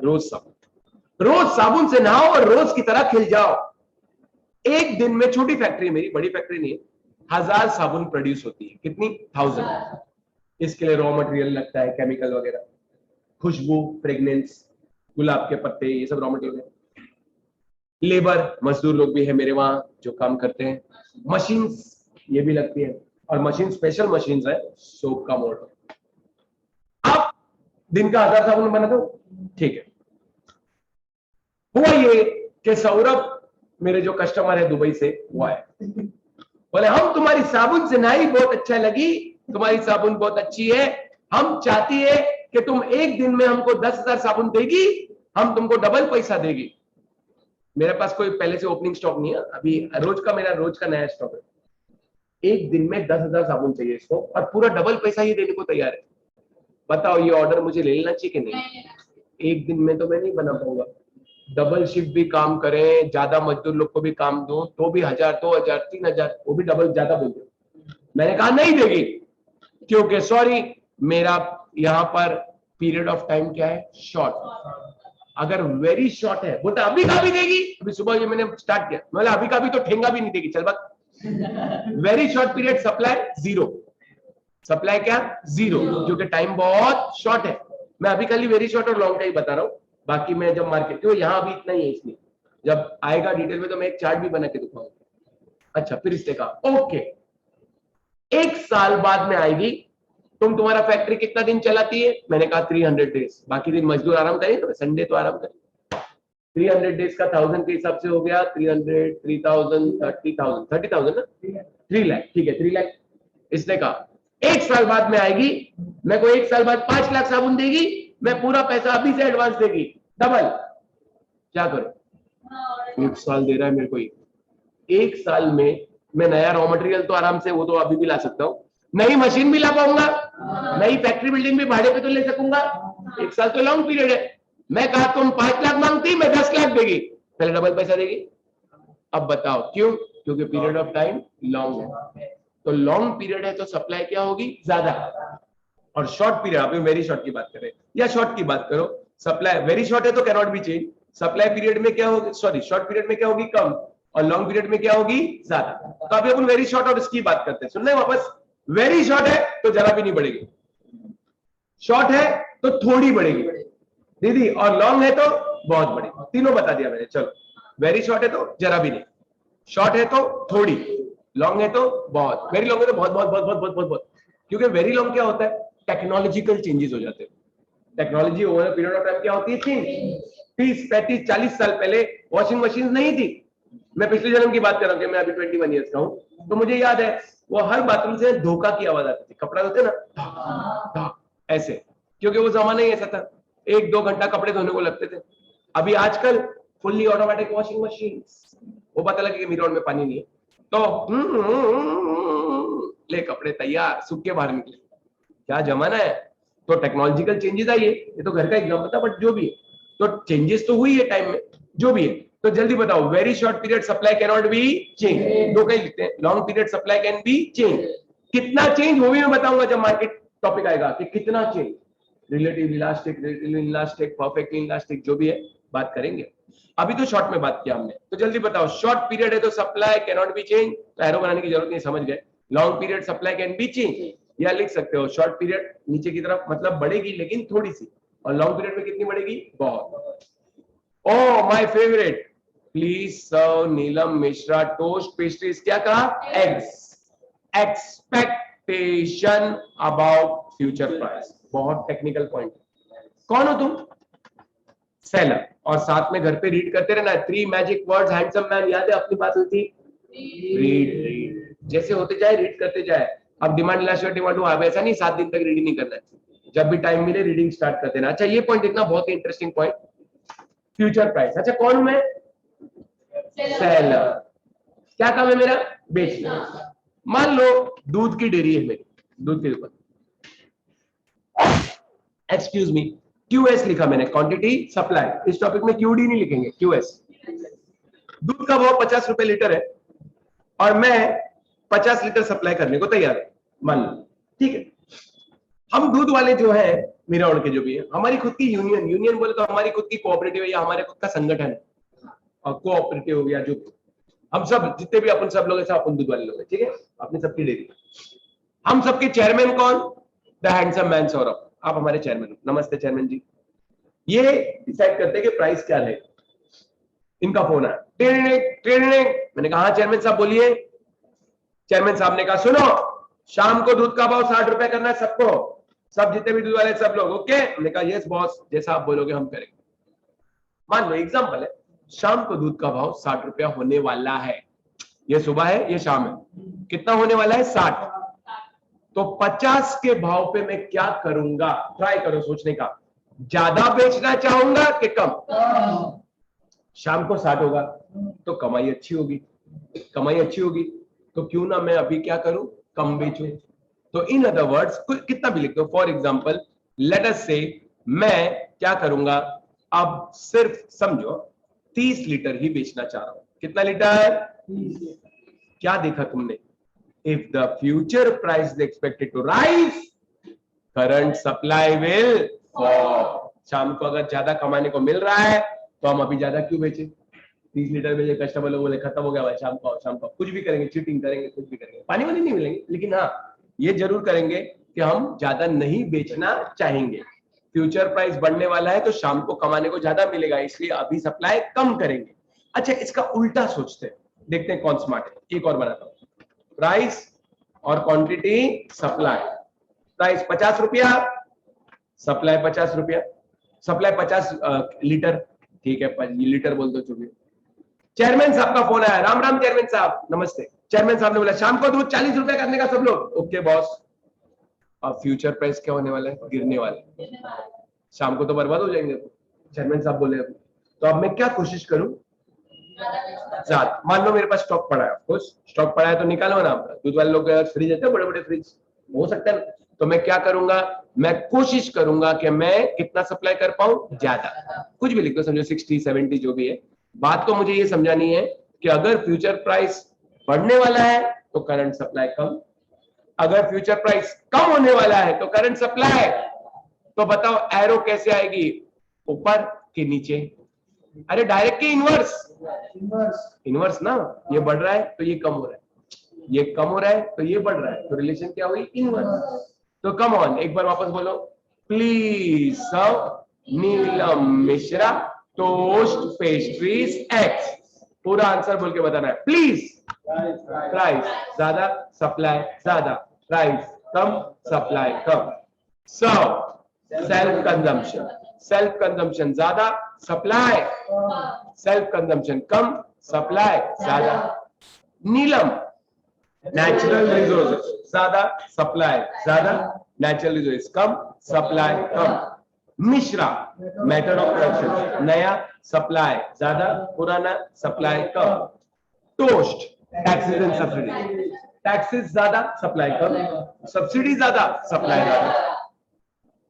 रोज साबुन। रोज साबुन से नहाओ और रोज की तरह खिल जाओ। एक दिन में, छोटी फैक्ट्री मेरी, बड़ी फैक्ट्री नहीं है, 1000 साबुन प्रोड्यूस होती है। कितनी, 1000। इसके लिए रॉ मटेरियल लगता है, केमिकल वगैरह, खुशबू, फ्रेग्रेंस, गुलाब के पत्ते, ये सब रॉ मटेरियल। लेबर, मजदूर लोग भी है मेरे वहां जो काम करते हैं। मशीन्स ये भी लगती है, और मशीन स्पेशल मशीन्स है, सोप का मोल्ड। अब दिन का 1000 साबुन बना दो, ठीक है। हुआ ये कि सौरभ, मेरे जो कस्टमर है दुबई से, वो आए, बोले हम तुम्हारी साबुन से नहाई, बहुत अच्छा लगी, तुम्हारी साबुन बहुत अच्छी है, हम चाहती है कि तुम एक दिन में हमको 10,000 साबुन देगी, हम तुमको डबल पैसा देगी। मेरे पास कोई पहले से ओपनिंग स्टॉक नहीं है, अभी मेरा रोज का नया स्टॉक है। एक दिन में 10,000 साबुन चाहिए इसको, और पूरा डबल पैसा ही देने को तैयार है। बताओ ये ऑर्डर मुझे ले लेना चाहिए कि नहीं? एक दिन में तो मैं नहीं बना पाऊंगा। डबल शिफ्ट भी काम करें, ज्यादा मजदूर लोग को भी काम दो, तो भी 1000, 2000, 3000, वो भी डबल ज्यादा बोल दो। मैंने कहा नहीं देगी, क्योंकि सॉरी मेरा यहाँ पर पीरियड ऑफ टाइम क्या है, शॉर्ट। अगर वेरी शॉर्ट है, बोलता अभी का भी देगी, अभी सुबह ये मैंने स्टार्ट किया, मतलब अभी का भी तो ठेंगा भी नहीं देगी, चल बात। Very short period supply zero, supply क्या जीरो, क्योंकि टाइम बहुत शॉर्ट है। मैं अभी खाली वेरी शॉर्ट और लॉन्ग का ही बता रहा हूँ, बाकी मैं जब मार्केट, क्यों यहाँ अभी इतना ही है, इसलिए जब आएगा डिटेल में तो मैं एक चार्ट भी बना के दिखाऊंगा। अच्छा, फिर इसने कहा ओके, एक साल बाद में आएगी, तुम्हारा फैक्ट्री कितना दिन चलाती है? मैंने कहा 300 डेज, बाकी दिन मजदूर आराम करें, संडे तो आराम करें। 300 डेज का 1000 के हिसाब से हो गया, 300, 3000, 30,000, 30,000 ना, 3 लाख, ठीक है 3 लाख। इसने कहा एक साल बाद में आएगी, मेरे को एक साल बाद 5 लाख साबुन देगी, मैं पूरा पैसा अभी से एडवांस देगी, डबल। क्या करो, एक साल दे रहा है मेरे को, एक साल में मैं नया रॉ मटेरियल तो आराम से, वो तो अभी भी ला सकता हूँ, नई मशीन भी ला पाऊंगा, नई फैक्ट्री बिल्डिंग भी भाड़े पे तो ले सकूंगा। एक साल तो लॉन्ग पीरियड है। मैं कहा तुम 5 लाख मांगती, मैं 10 लाख देगी, पहले डबल पैसा देगी। अब बताओ क्यों? क्योंकि पीरियड ऑफ टाइम लॉन्ग है, तो लॉन्ग पीरियड है तो सप्लाई क्या होगी, ज्यादा। और शॉर्ट पीरियड, आप वेरी शॉर्ट की बात करें या शॉर्ट की बात करो, सप्लाई वेरी शॉर्ट है तो cannot be change, supply period में क्या होगी, सॉरी शॉर्ट पीरियड में क्या होगी, कम, और लॉन्ग पीरियड में क्या होगी, ज्यादा। तो अभी अपन वेरी शॉर्ट और इसकी बात करते हैं, सुन रहे वापस, वेरी शॉर्ट है तो जरा भी नहीं बढ़ेगी, शॉर्ट है तो थोड़ी बढ़ेगी दीदी, और लॉन्ग है तो बहुत बढ़ेगी। तीनों बता दिया मैंने, चलो। वेरी शॉर्ट है तो जरा भी नहीं, शॉर्ट है तो थोड़ी, लॉन्ग है तो बहुत, वेरी लॉन्ग है तो बहुत बहुत बहुत बहुत बहुत बहुत बहुत। क्योंकि वेरी लॉन्ग क्या होता है, टेक्नोलॉजिकल चेंजेस हो जाते हैं। Technology over period of time क्या होती है, चेंज। 30, 35, 40 साल पहले वॉशिंग मशीन नहीं थी। मैं पिछले जन्म की बात कर रहा हूँ, मैं अभी 21 ईयर्स का हूँ, तो मुझे याद है वो हर बाथरूम से धोखा की आवाज आती थी, कपड़ा धोते ना ऐसे, क्योंकि वो जमाना ही ऐसा था, 1-2 घंटा कपड़े धोने को लगते थे। अभी आजकल फुल्ली ऑटोमेटिक वॉशिंग मशीन, वो पता लगे कि मिरर में पानी नहीं है तो ले कपड़े तैयार, सूख के बाहर निकले। क्या जमाना है। तो टेक्नोलॉजिकल चेंजेस आई है, ये तो घर का एग्जाम्पल था, बट जो भी है तो चेंजेस तो हुई है टाइम में, जो भी है। तो जल्दी बताओ, very short period supply can not be change, दो कहीं लिखते हैं, long period supply can be change. कितना चेंज वो भी मैं बताऊंगा जब मार्केट टॉपिक आएगा कि कितना change, relative elastic, relative elastic, perfectly elastic, जो भी है बात करेंगे। अभी तो शॉर्ट में बात किया हमने, तो जल्दी बताओ, शॉर्ट पीरियड है तो supply can not be change, तो एरो बनाने की जरूरत नहीं, समझ गए। Long period supply can be change, या लिख सकते हो शॉर्ट पीरियड नीचे की तरफ मतलब बढ़ेगी लेकिन थोड़ी सी, और लॉन्ग पीरियड में कितनी बढ़ेगी, बहुत। Oh my favourite, please serve Neelam Mishra toast pastries, क्या कहा, eggs. Expectation about future price, बहुत टेक्निकल पॉइंट। कौन हो तुम, सेलर, और साथ में घर पे रीड करते रहना, 3 मैजिक वर्ड्स हैंडसम मैन, याद है अपनी बात हुई थी, रीड रीड, जैसे होते जाए रीड करते जाए। अब डिमांड इलास्टिक डिमांड हुआ, अब ऐसा नहीं 7 दिन तक रीडिंग नहीं करना है, जब भी टाइम मिले रीडिंग स्टार्ट कर देना। अच्छा ये पॉइंट देखना, बहुत ही इंटरेस्टिंग पॉइंट, फ्यूचर प्राइस। अच्छा कौन हूं मैं, सेलर, क्या काम है मेरा, बेचना। मान लो दूध की डेयरी है मेरी, दूध की दुकान, एक्सक्यूज मी, क्यूएस लिखा मैंने, क्वांटिटी सप्लाई, इस टॉपिक में क्यूडी नहीं लिखेंगे, क्यूएस। दूध का भाव 50 रुपए लीटर है और मैं 50 लीटर सप्लाई करने को तैयार है, मान लो, ठीक है। हम दूध वाले जो है मीरावड़ के जो भी है, हमारी खुद की यूनियन, यूनियन बोले तो हमारी खुद की कोऑपरेटिव है या हमारे खुद का संगठन है, और कोऑपरेटिव या जो हम सब जितने भी अपन सब लोग ऐसा अपन दूध वाले लोग हैं, ठीक है, अपनी सबकी डेयरी। हम सबके चेयरमैन कौन, द हैंडसम मैन सौरभ, आप हमारे चेयरमैन, नमस्ते चेयरमैन जी। ये डिसाइड करते हैं कि प्राइस क्या है। इनका फोन है, मैंने कहा हाँ चेयरमैन साहब बोलिए। चेयरमैन साहब ने कहा सुनो, शाम को दूध का भाव 60 रुपए करना है सबको, सब जितने भी दूध वाले सब लोग, ओके। मैंने कहा यस बॉस, जैसा आप बोलोगे हम करेंगे। मान लो एग्जांपल है, शाम को दूध का भाव 60 रुपया होने वाला है, ये सुबह है ये शाम है, कितना होने वाला है, 60। तो 50 के भाव पे मैं क्या करूंगा, ट्राई करो सोचने का, ज्यादा बेचना चाहूंगा कि कम। शाम को 60 होगा तो कमाई अच्छी होगी, कमाई अच्छी होगी तो क्यों ना मैं अभी क्या करूं, कम बेचूं। तो इन अदर वर्ड्स कितना भी लिख दो, फॉर एग्जांपल लेट अस से मैं क्या करूंगा, अब सिर्फ समझो 30 लीटर ही बेचना चाह रहा हूं। कितना लीटर? क्या देखा तुमने? If the future price is expected to rise, current supply will fall. शाम को अगर ज्यादा कमाने को मिल रहा है तो हम अभी ज्यादा क्यों बेचे? 30 लीटर बेचे, कस्टमर लोग बोले खत्म हो गया भाई, शाम को कुछ भी करेंगे, चीटिंग करेंगे, कुछ भी करेंगे, पानी वानी नहीं मिलेंगे, लेकिन हाँ ये जरूर करेंगे कि हम ज्यादा नहीं बेचना चाहेंगे। फ्यूचर प्राइस बढ़ने वाला है तो शाम को कमाने को ज्यादा मिलेगा, इसलिए अभी सप्लाई कम करेंगे। अच्छा, इसका उल्टा सोचते हैं, देखते हैं कौन स्मार्ट है। एक और बनाता हूं, प्राइस और क्वांटिटी सप्लाई। प्राइस 50 रुपया, सप्लाई 50 रुपया, सप्लाई 50 लीटर, ठीक है, लीटर बोल दो चुके। चेयरमैन साहब का फोन आया, राम राम चेयरमैन साहब, नमस्ते। चेयरमैन साहब ने बोला शाम को दूध 40 रुपया करने का सब लोग। Okay boss. अब फ्यूचर प्राइस क्या होने वाला है? गिरने वाला है, शाम को तो बर्बाद हो जाएंगे। चेयरमैन साहब बोले तो अब मैं क्या कोशिश करूं? ज्यादा। मान लो मेरे पास स्टॉक पड़ा है, कुछ स्टॉक पड़ा है तो निकालो ना। दूध वाले लोग फ्रिज रहते हैं, बड़े बड़े फ्रिज, हो सकता है ना। तो मैं क्या करूंगा, मैं कोशिश करूंगा कि मैं कितना सप्लाई कर पाऊं? ज्यादा। कुछ भी लिख दो, समझो 60 70 जो भी है। बात को मुझे ये समझानी है कि अगर फ्यूचर प्राइस बढ़ने वाला है तो करंट सप्लाई कम, अगर फ्यूचर प्राइस कम होने वाला है तो करंट सप्लाई। तो बताओ एरो कैसे आएगी, ऊपर के नीचे? अरे डायरेक्ट के इनवर्स, इनवर्स ना। ये बढ़ रहा है तो ये कम हो रहा है, ये कम हो रहा है तो ये बढ़ रहा है, तो रिलेशन क्या हुई? इनवर्स। तो कम ऑन, एक बार वापस बोलो, please serve Neelam Mishra toast pastries eggs. पूरा आंसर बोल के बताना है। प्लीज, प्राइस ज्यादा, सप्लाई ज्यादा, प्राइस कम, सप्लाई कम। Serve, self consumption, self consumption ज्यादा, सप्लाई, सेल्फ कंजम्पशन कम, सप्लाई ज्यादा। नीलम, नेचुरल रिसोर्सेज ज्यादा, सप्लाई ज्यादा, नेचुरल रिसोर्सेज कम, सप्लाई कम। मिश्रा, मेथड ऑफ प्रोडक्शन नया, सप्लाई ज्यादा, पुराना, सप्लाई कम। Toast, taxes and subsidy, taxes ज्यादा, सप्लाई कम, सब्सिडी ज्यादा, सप्लाई ज्यादा।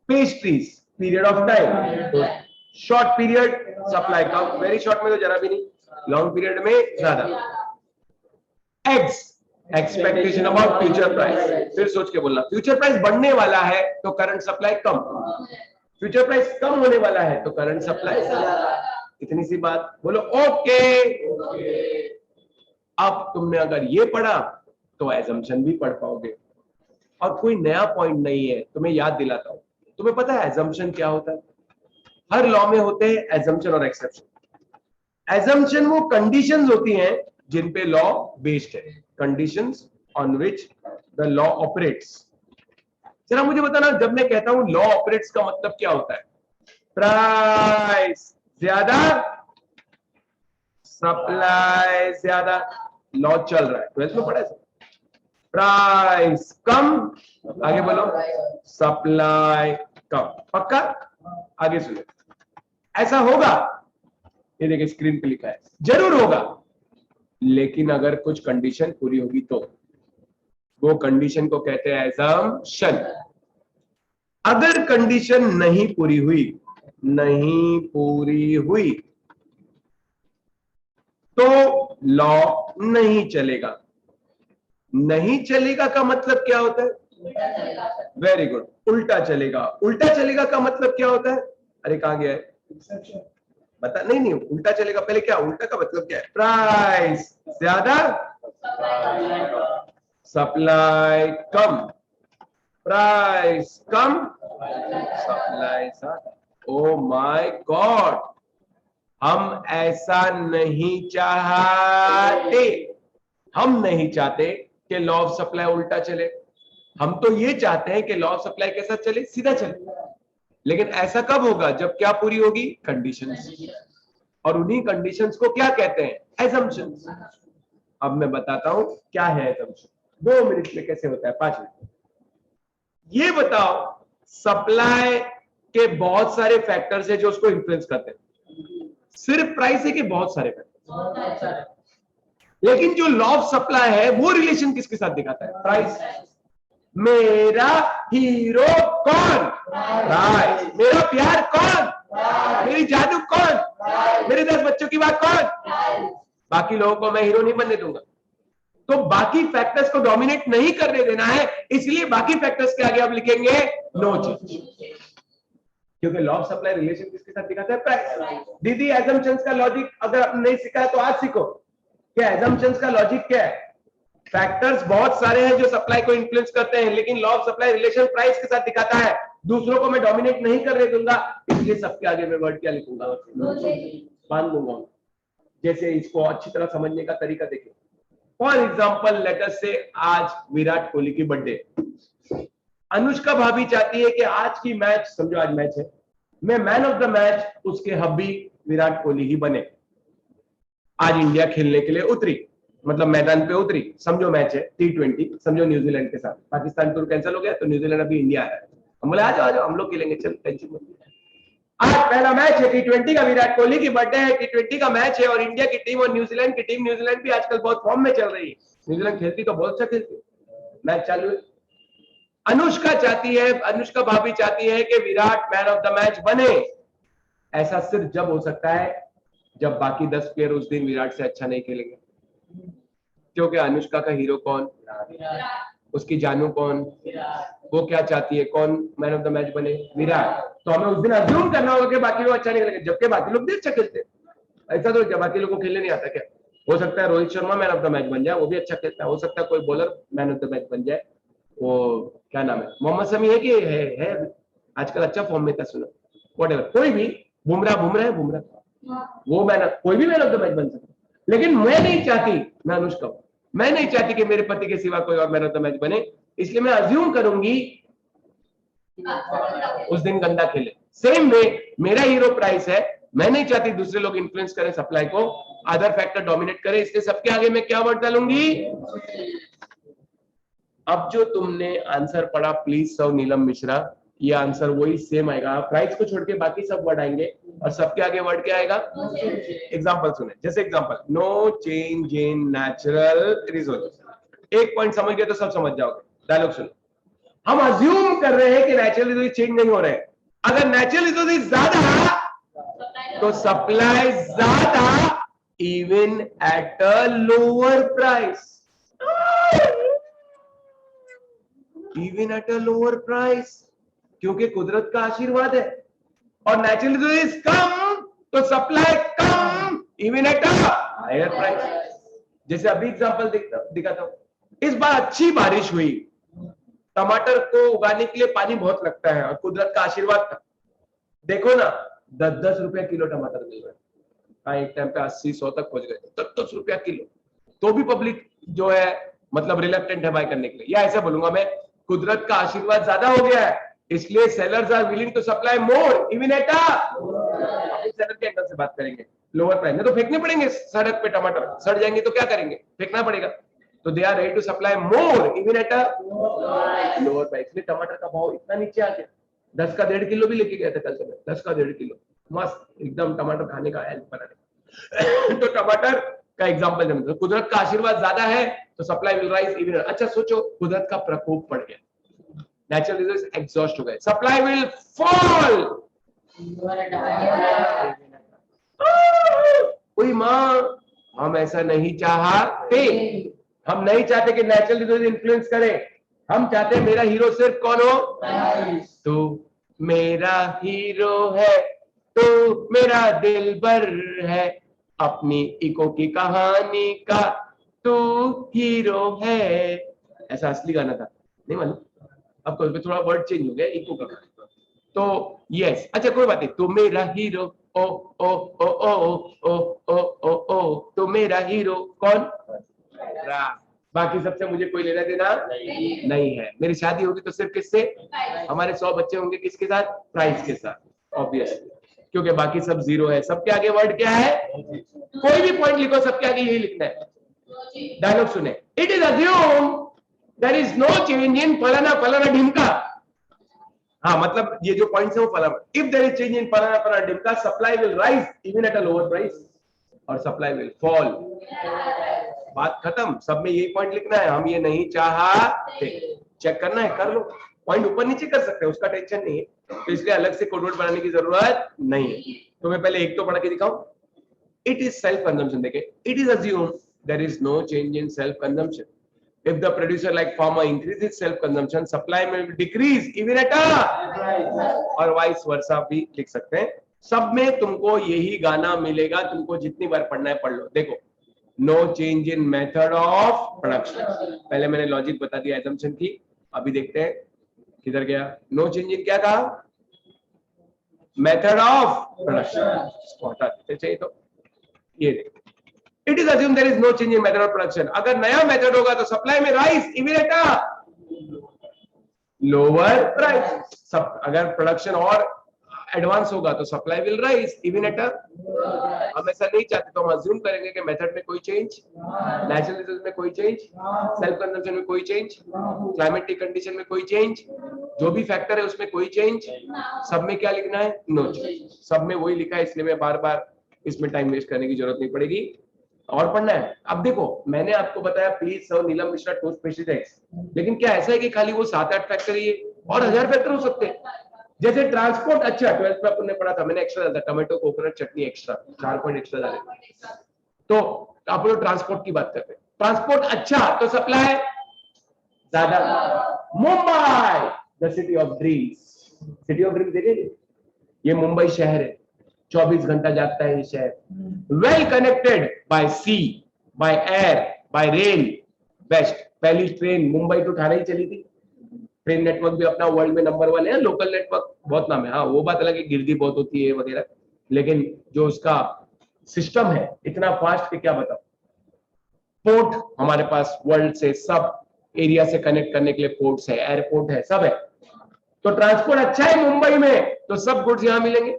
Pastries, period of time, short period, supply come, very short में तो जरा भी नहीं, लॉन्ग पीरियड में ज्यादा। Eggs, expectation about future price, फिर सोच के बोलना, फ्यूचर प्राइस बढ़ने वाला है तो करंट सप्लाई कम, फ्यूचर प्राइस कम होने वाला है तो करंट सप्लाई ज्यादा। इतनी सी बात, बोलो ओके। अब तुमने अगर ये पढ़ा तो एजम्पशन भी पढ़ पाओगे। और कोई नया पॉइंट नहीं है, तुम्हें याद दिलाता हूं। तुम्हें पता है एजम्पशन क्या होता है? हर लॉ में होते हैं एजम्पशन और एक्सेप्शन। एजम्पशन वो कंडीशंस होती हैं जिन पे लॉ बेस्ड है, conditions on which the law operates. जरा मुझे बताना, जब मैं कहता हूं लॉ ऑपरेट्स का मतलब क्या होता है? प्राइस ज्यादा, सप्लाई ज्यादा, लॉ चल रहा है, 12th में पढ़ा है। प्राइस कम, आगे बोलो, सप्लाई कम, पक्का? आगे सुनो, ऐसा होगा, ये देखिए स्क्रीन पे लिखा है, जरूर होगा, लेकिन अगर कुछ कंडीशन पूरी होगी तो। वो कंडीशन को कहते हैं एजम्पशन। अगर कंडीशन नहीं पूरी हुई तो लॉ नहीं चलेगा। नहीं चलेगा का मतलब क्या होता है? वेरी गुड, उल्टा चलेगा। उल्टा चलेगा का मतलब क्या होता है? अरे कहां गया है? बता, नहीं उल्टा चलेगा, पहले क्या, उल्टा का मतलब क्या है? प्राइस ज्यादा, सप्लाई कम, प्राइस कम, सप्लाई ज्यादा। ओ माय गॉड, हम ऐसा नहीं चाहते। हम नहीं चाहते कि लॉ ऑफ सप्लाई उल्टा चले। हम तो ये चाहते हैं कि लॉ ऑफ सप्लाई कैसा चले? सीधा चले। लेकिन ऐसा कब होगा? जब क्या पूरी होगी? कंडीशंस। और उन्हीं कंडीशंस को क्या कहते हैं? एजम्पशंस। अब मैं बताता हूं क्या है एजम्पशन। 2 मिनट में कैसे होता है, 5 मिनट। ये बताओ, सप्लाई के बहुत सारे फैक्टर्स है जो उसको इन्फ्लुएंस करते हैं। सिर्फ प्राइस है कि बहुत सारे फैक्टर? लेकिन जो लॉ ऑफ सप्लाई है वो रिलेशन किसके साथ दिखाता है? प्राइस। मेरा हीरो कौन? प्राइस। मेरा प्यार कौन? जादू कौन, मेरे 10 बच्चों की बात कौन, बाकी लोगों को मैं हीरो नहीं बनने दूंगा। तो बाकी फैक्टर्स को डोमिनेट नहीं करने देना है, इसलिए बाकी फैक्टर्स के आगे आप लिखेंगे नो चेंज, क्योंकि लॉ ऑफ सप्लाई रिलेशन किसके साथ दिखाता है, प्राइस। दीदी एजम्पशंस का लॉजिक अगर आपने नहीं सीखा है तो आज सीखो। क्या एजम्पशंस का लॉजिक क्या है? फैक्टर्स बहुत सारे हैं जो सप्लाई को इन्फ्लुएंस करते हैं, लेकिन law of supply relation price के साथ दिखाता है। दूसरों को मैं डोमिनेट नहीं करने दूंगा, इसलिए सबके आगे मैं वर्ड क्या लिखूंगा, बांध दूंगा। जैसे इसको अच्छी तरह समझने का तरीका देखिए। फॉर एग्जाम्पल लेट अस से आज विराट कोहली की बर्थडे। अनुष्का भाभी चाहती है कि आज की मैच, समझो आज मैच है, मैं मैन ऑफ द मैच उसके हब्बी विराट कोहली ही बने। आज इंडिया खेलने के लिए उतरी, मतलब मैदान पे उतरी, समझो मैच है T20, समझो न्यूजीलैंड के साथ। पाकिस्तान टूर कैंसिल हो गया तो न्यूजीलैंड अभी इंडिया है। हम बोले आ जाओ हम लोग खेलेंगे, चल टेंशन मत। आज पहला मैच है T20 का, विराट कोहली की बर्थडे है, T20 का मैच है और इंडिया की टीम और न्यूजीलैंड की टीम, न्यूजीलैंड भी आजकल बहुत फॉर्म में चल रही है, न्यूजीलैंड खेलती तो बहुत अच्छा खेलती। मैच चालू है, अनुष्का चाहती है, अनुष्का भाभी चाहती है कि Virat man of the match बने। ऐसा सिर्फ जब हो सकता है जब बाकी 10 प्लेयर उस दिन विराट से अच्छा नहीं खेलेंगे, क्योंकि अनुष्का का हीरो कौन, उसकी जानू कौन, वो क्या चाहती है, कौन मैन ऑफ द मैच बने, विराट। तो हमें उस दिन अज्यूम करना होगा कि बाकी लोग अच्छा नहीं खेलेंगे, जबकि बाकी लोग भी अच्छा खेलते हैं। ऐसा तो क्या बाकी लोगों को खेलने नहीं आता क्या? हो सकता है Rohit Sharma man of the match बन जाए, वो भी अच्छा खेलता है। हो सकता है कोई bowler man of the match बन जाए, वो क्या नाम है, मोहम्मद शमी है कि है आजकल अच्छा फॉर्म में था, सुना व्हाटएवर, कोई भी, बुमराह है, वो मैन, कोई भी मैन ऑफ द मैच बन सकता है। लेकिन मैं नहीं चाहती, मैं अनुष्का, मैं नहीं चाहती कि मेरे पति के सिवा कोई और मैन ऑफ द मैच बने, इसलिए मैं अज्यूम करूंगी उस दिन गंदा खेले। सेम वे मेरा हीरो प्राइस है, मैं नहीं चाहती दूसरे लोग इन्फ्लुएंस करें सप्लाई को, अदर फैक्टर डोमिनेट करें, इसलिए सबके आगे मैं क्या वर्ड डालूंगी। अब जो तुमने आंसर पढ़ा प्लीज सर नीलम मिश्रा, ये आंसर वही सेम आएगा, प्राइस को छोड़ के बाकी सब वर्ड आएंगे और सबके आगे वर्ड क्या आएगा, एग्जांपल सुने। जैसे example, no change in natural resources. एक पॉइंट समझ गए तो सब समझ जाओगे। डायलॉग सुनो, हम अज्यूम कर रहे हैं कि नेचुरल रिसोर्सेज चेंज नहीं हो रहे। अगर नेचुरल रिसोर्सेज ज्यादा तो सप्लाई ज्यादा, even at a lower price, even at a lower price, क्योंकि कुदरत का आशीर्वाद है। और नेचुरल रिसोर्सेज कम तो सप्लाई कम, even at a higher price. जैसे अभी एग्जांपल दिखाता हूं, इस बार अच्छी बारिश हुई, टमाटर को उगाने के लिए पानी बहुत लगता है और कुदरत का आशीर्वाद था। देखो ना 10-10 रुपया किलो टमाटर मिल रहा है, एक टाइम पे 80-100 तक पहुंच गए, 10-10 रुपया किलो, तो भी पब्लिक जो है मतलब रिलेक्टेंट है बाय करने के लिए। या ऐसा बोलूंगा मैं, कुदरत का आशीर्वाद ज्यादा हो गया है, इसलिए sellers are willing to supply more even at seller के एंगल से बात करेंगे, लोअर प्राइस में तो फेंकने पड़ेंगे सड़क पे, टमाटर सड़ जाएंगे तो क्या करेंगे, फेंकना पड़ेगा, तो they are ready to supply more even at lower price. इसलिए टमाटर का भाव इतना नीचे आ गया, 10 का 1.5 किलो भी लेके गया था कल से, 10 का 1.5 किलो, मस्त एकदम टमाटर खाने का हेल्प बनाने। तो टमाटर का एग्जांपल जब तो कुदरत का आशीर्वाद ज्यादा है तो सप्लाई विल राइज इवन। अच्छा सोचो, कुदरत का प्रकोप पड़ गया, नेचुरल रिसोर्सेज एग्जॉस्ट हो गए, सप्लाई विल फॉल। कोई माँ, हम ऐसा नहीं चाहते, हम नहीं चाहते कि नेचुरल रिसोर्सेज इन्फ्लुएंस करे, हम चाहते हैं मेरा हीरो सिर्फ कौन हो, तो मेरा हीरो है, तो मेरा दिलबर है, अपनी इको की कहानी का तू हीरो है। ऐसा असली गाना था, नहीं मालूम, अब तो थोड़ा वर्ड चेंज हो गया इको का, तो यस। अच्छा कोई बात नहीं, तू मेरा हीरो, ओ ओ ओ ओ ओ ओ ओ ओ, तो मेरा हीरो कौन, बाकी सबसे मुझे कोई लेना देना नहीं है। मेरी शादी होगी तो सिर्फ किससे, हमारे 100 बच्चे होंगे किसके साथ, प्राइस के साथ, ऑब्वियसली, क्योंकि बाकी सब जीरो है। सबके आगे वर्ड क्या है, कोई भी पॉइंट लिखो सबके आगे यही लिखना है। डायलॉग सुने, it is assume there is no change in फलाना फलाना ढिमका। हाँ मतलब ये जो पॉइंट्स है वो फलाना, if there is change in फलाना फलाना ढिमका, supply will rise even at a lower price और सप्लाई विल फॉल। बात खत्म, सब में यही पॉइंट लिखना है, हम ये नहीं चाहते। चेक करना है कर लो, पॉइंट ऊपर नीचे कर सकते हैं, उसका टेंशन नहीं है, तो इसलिए अलग से कोड वर्ड बनाने की जरूरत नहीं है। तो मैं पहले एक तो पढ़ के दिखाऊं। It is self consumption. देखें, it is assume there is no change in self consumption. If the producer like farmer increases self consumption, supply may decrease even at a और vice versa भी लिख सकते हैं। सब में तुमको यही गाना मिलेगा, तुमको जितनी बार पढ़ना है पढ़ लो। देखो, no change in method of production, पहले मैंने लॉजिक बता दिया assumption की। अभी देखते हैं किधर गया। नो चेंज इन क्या कहा? Method of production. हटा देते चाहिए तो ये देखो, it is assume there is no change in method of production. अगर नया मेथड होगा तो सप्लाई में rise even at a lower price. सब अगर प्रोडक्शन और एडवांस होगा तो supply will rise even at a. हम ऐसा नहीं चाहते तो हम अज्यूम करेंगे कि मेथड में कोई चेंज, नेचुरल रिसोर्स में कोई चेंज, सेल्फ कंजम्पशन में कोई चेंज, क्लाइमेटिक कंडीशन में कोई चेंज, जो भी फैक्टर है उसमें कोई चेंज। सब में क्या लिखना है? No change. सब में वही लिखा है, इसलिए मैं बार बार इसमें टाइम वेस्ट करने की जरूरत नहीं पड़ेगी। और पढ़ना है। अब देखो, मैंने आपको बताया please serve Neelam Mishra toast pastries eggs, लेकिन क्या ऐसा है कि खाली वो 7-8 फैक्टर ही है? और 1000 फैक्टर हो सकते हैं। जैसे ट्रांसपोर्ट, अच्छा 12th में आपने पढ़ा था, मैंने एक्स्ट्रा डाला था टोमेटो कोकोनट चटनी एक्स्ट्रा 4 पॉइंट एक्स्ट्रा डाले। तो आप लोग ट्रांसपोर्ट की बात करते हैं, ट्रांसपोर्ट अच्छा तो सप्लाई ज्यादा। Mumbai the city of dreams, city of dreams देखेंगे, ये मुंबई शहर है, 24 घंटा जागता है ये शहर। Well connected by sea, by air, by rail, best. पहली ट्रेन मुंबई टू ठाणे ही चली थी। ट्रेन नेटवर्क भी अपना वर्ल्ड में नंबर 1 है। लोकल नेटवर्क बहुत नाम है, हाँ वो बात अलग है, गिरदी बहुत होती है वगैरह, लेकिन जो उसका सिस्टम है इतना फास्ट कि क्या बताओ। पोर्ट हमारे पास वर्ल्ड से सब एरिया से कनेक्ट करने के लिए पोर्ट्स है, एयरपोर्ट है, सब है। तो ट्रांसपोर्ट अच्छा है मुंबई में तो सब गुड्स यहां मिलेंगे।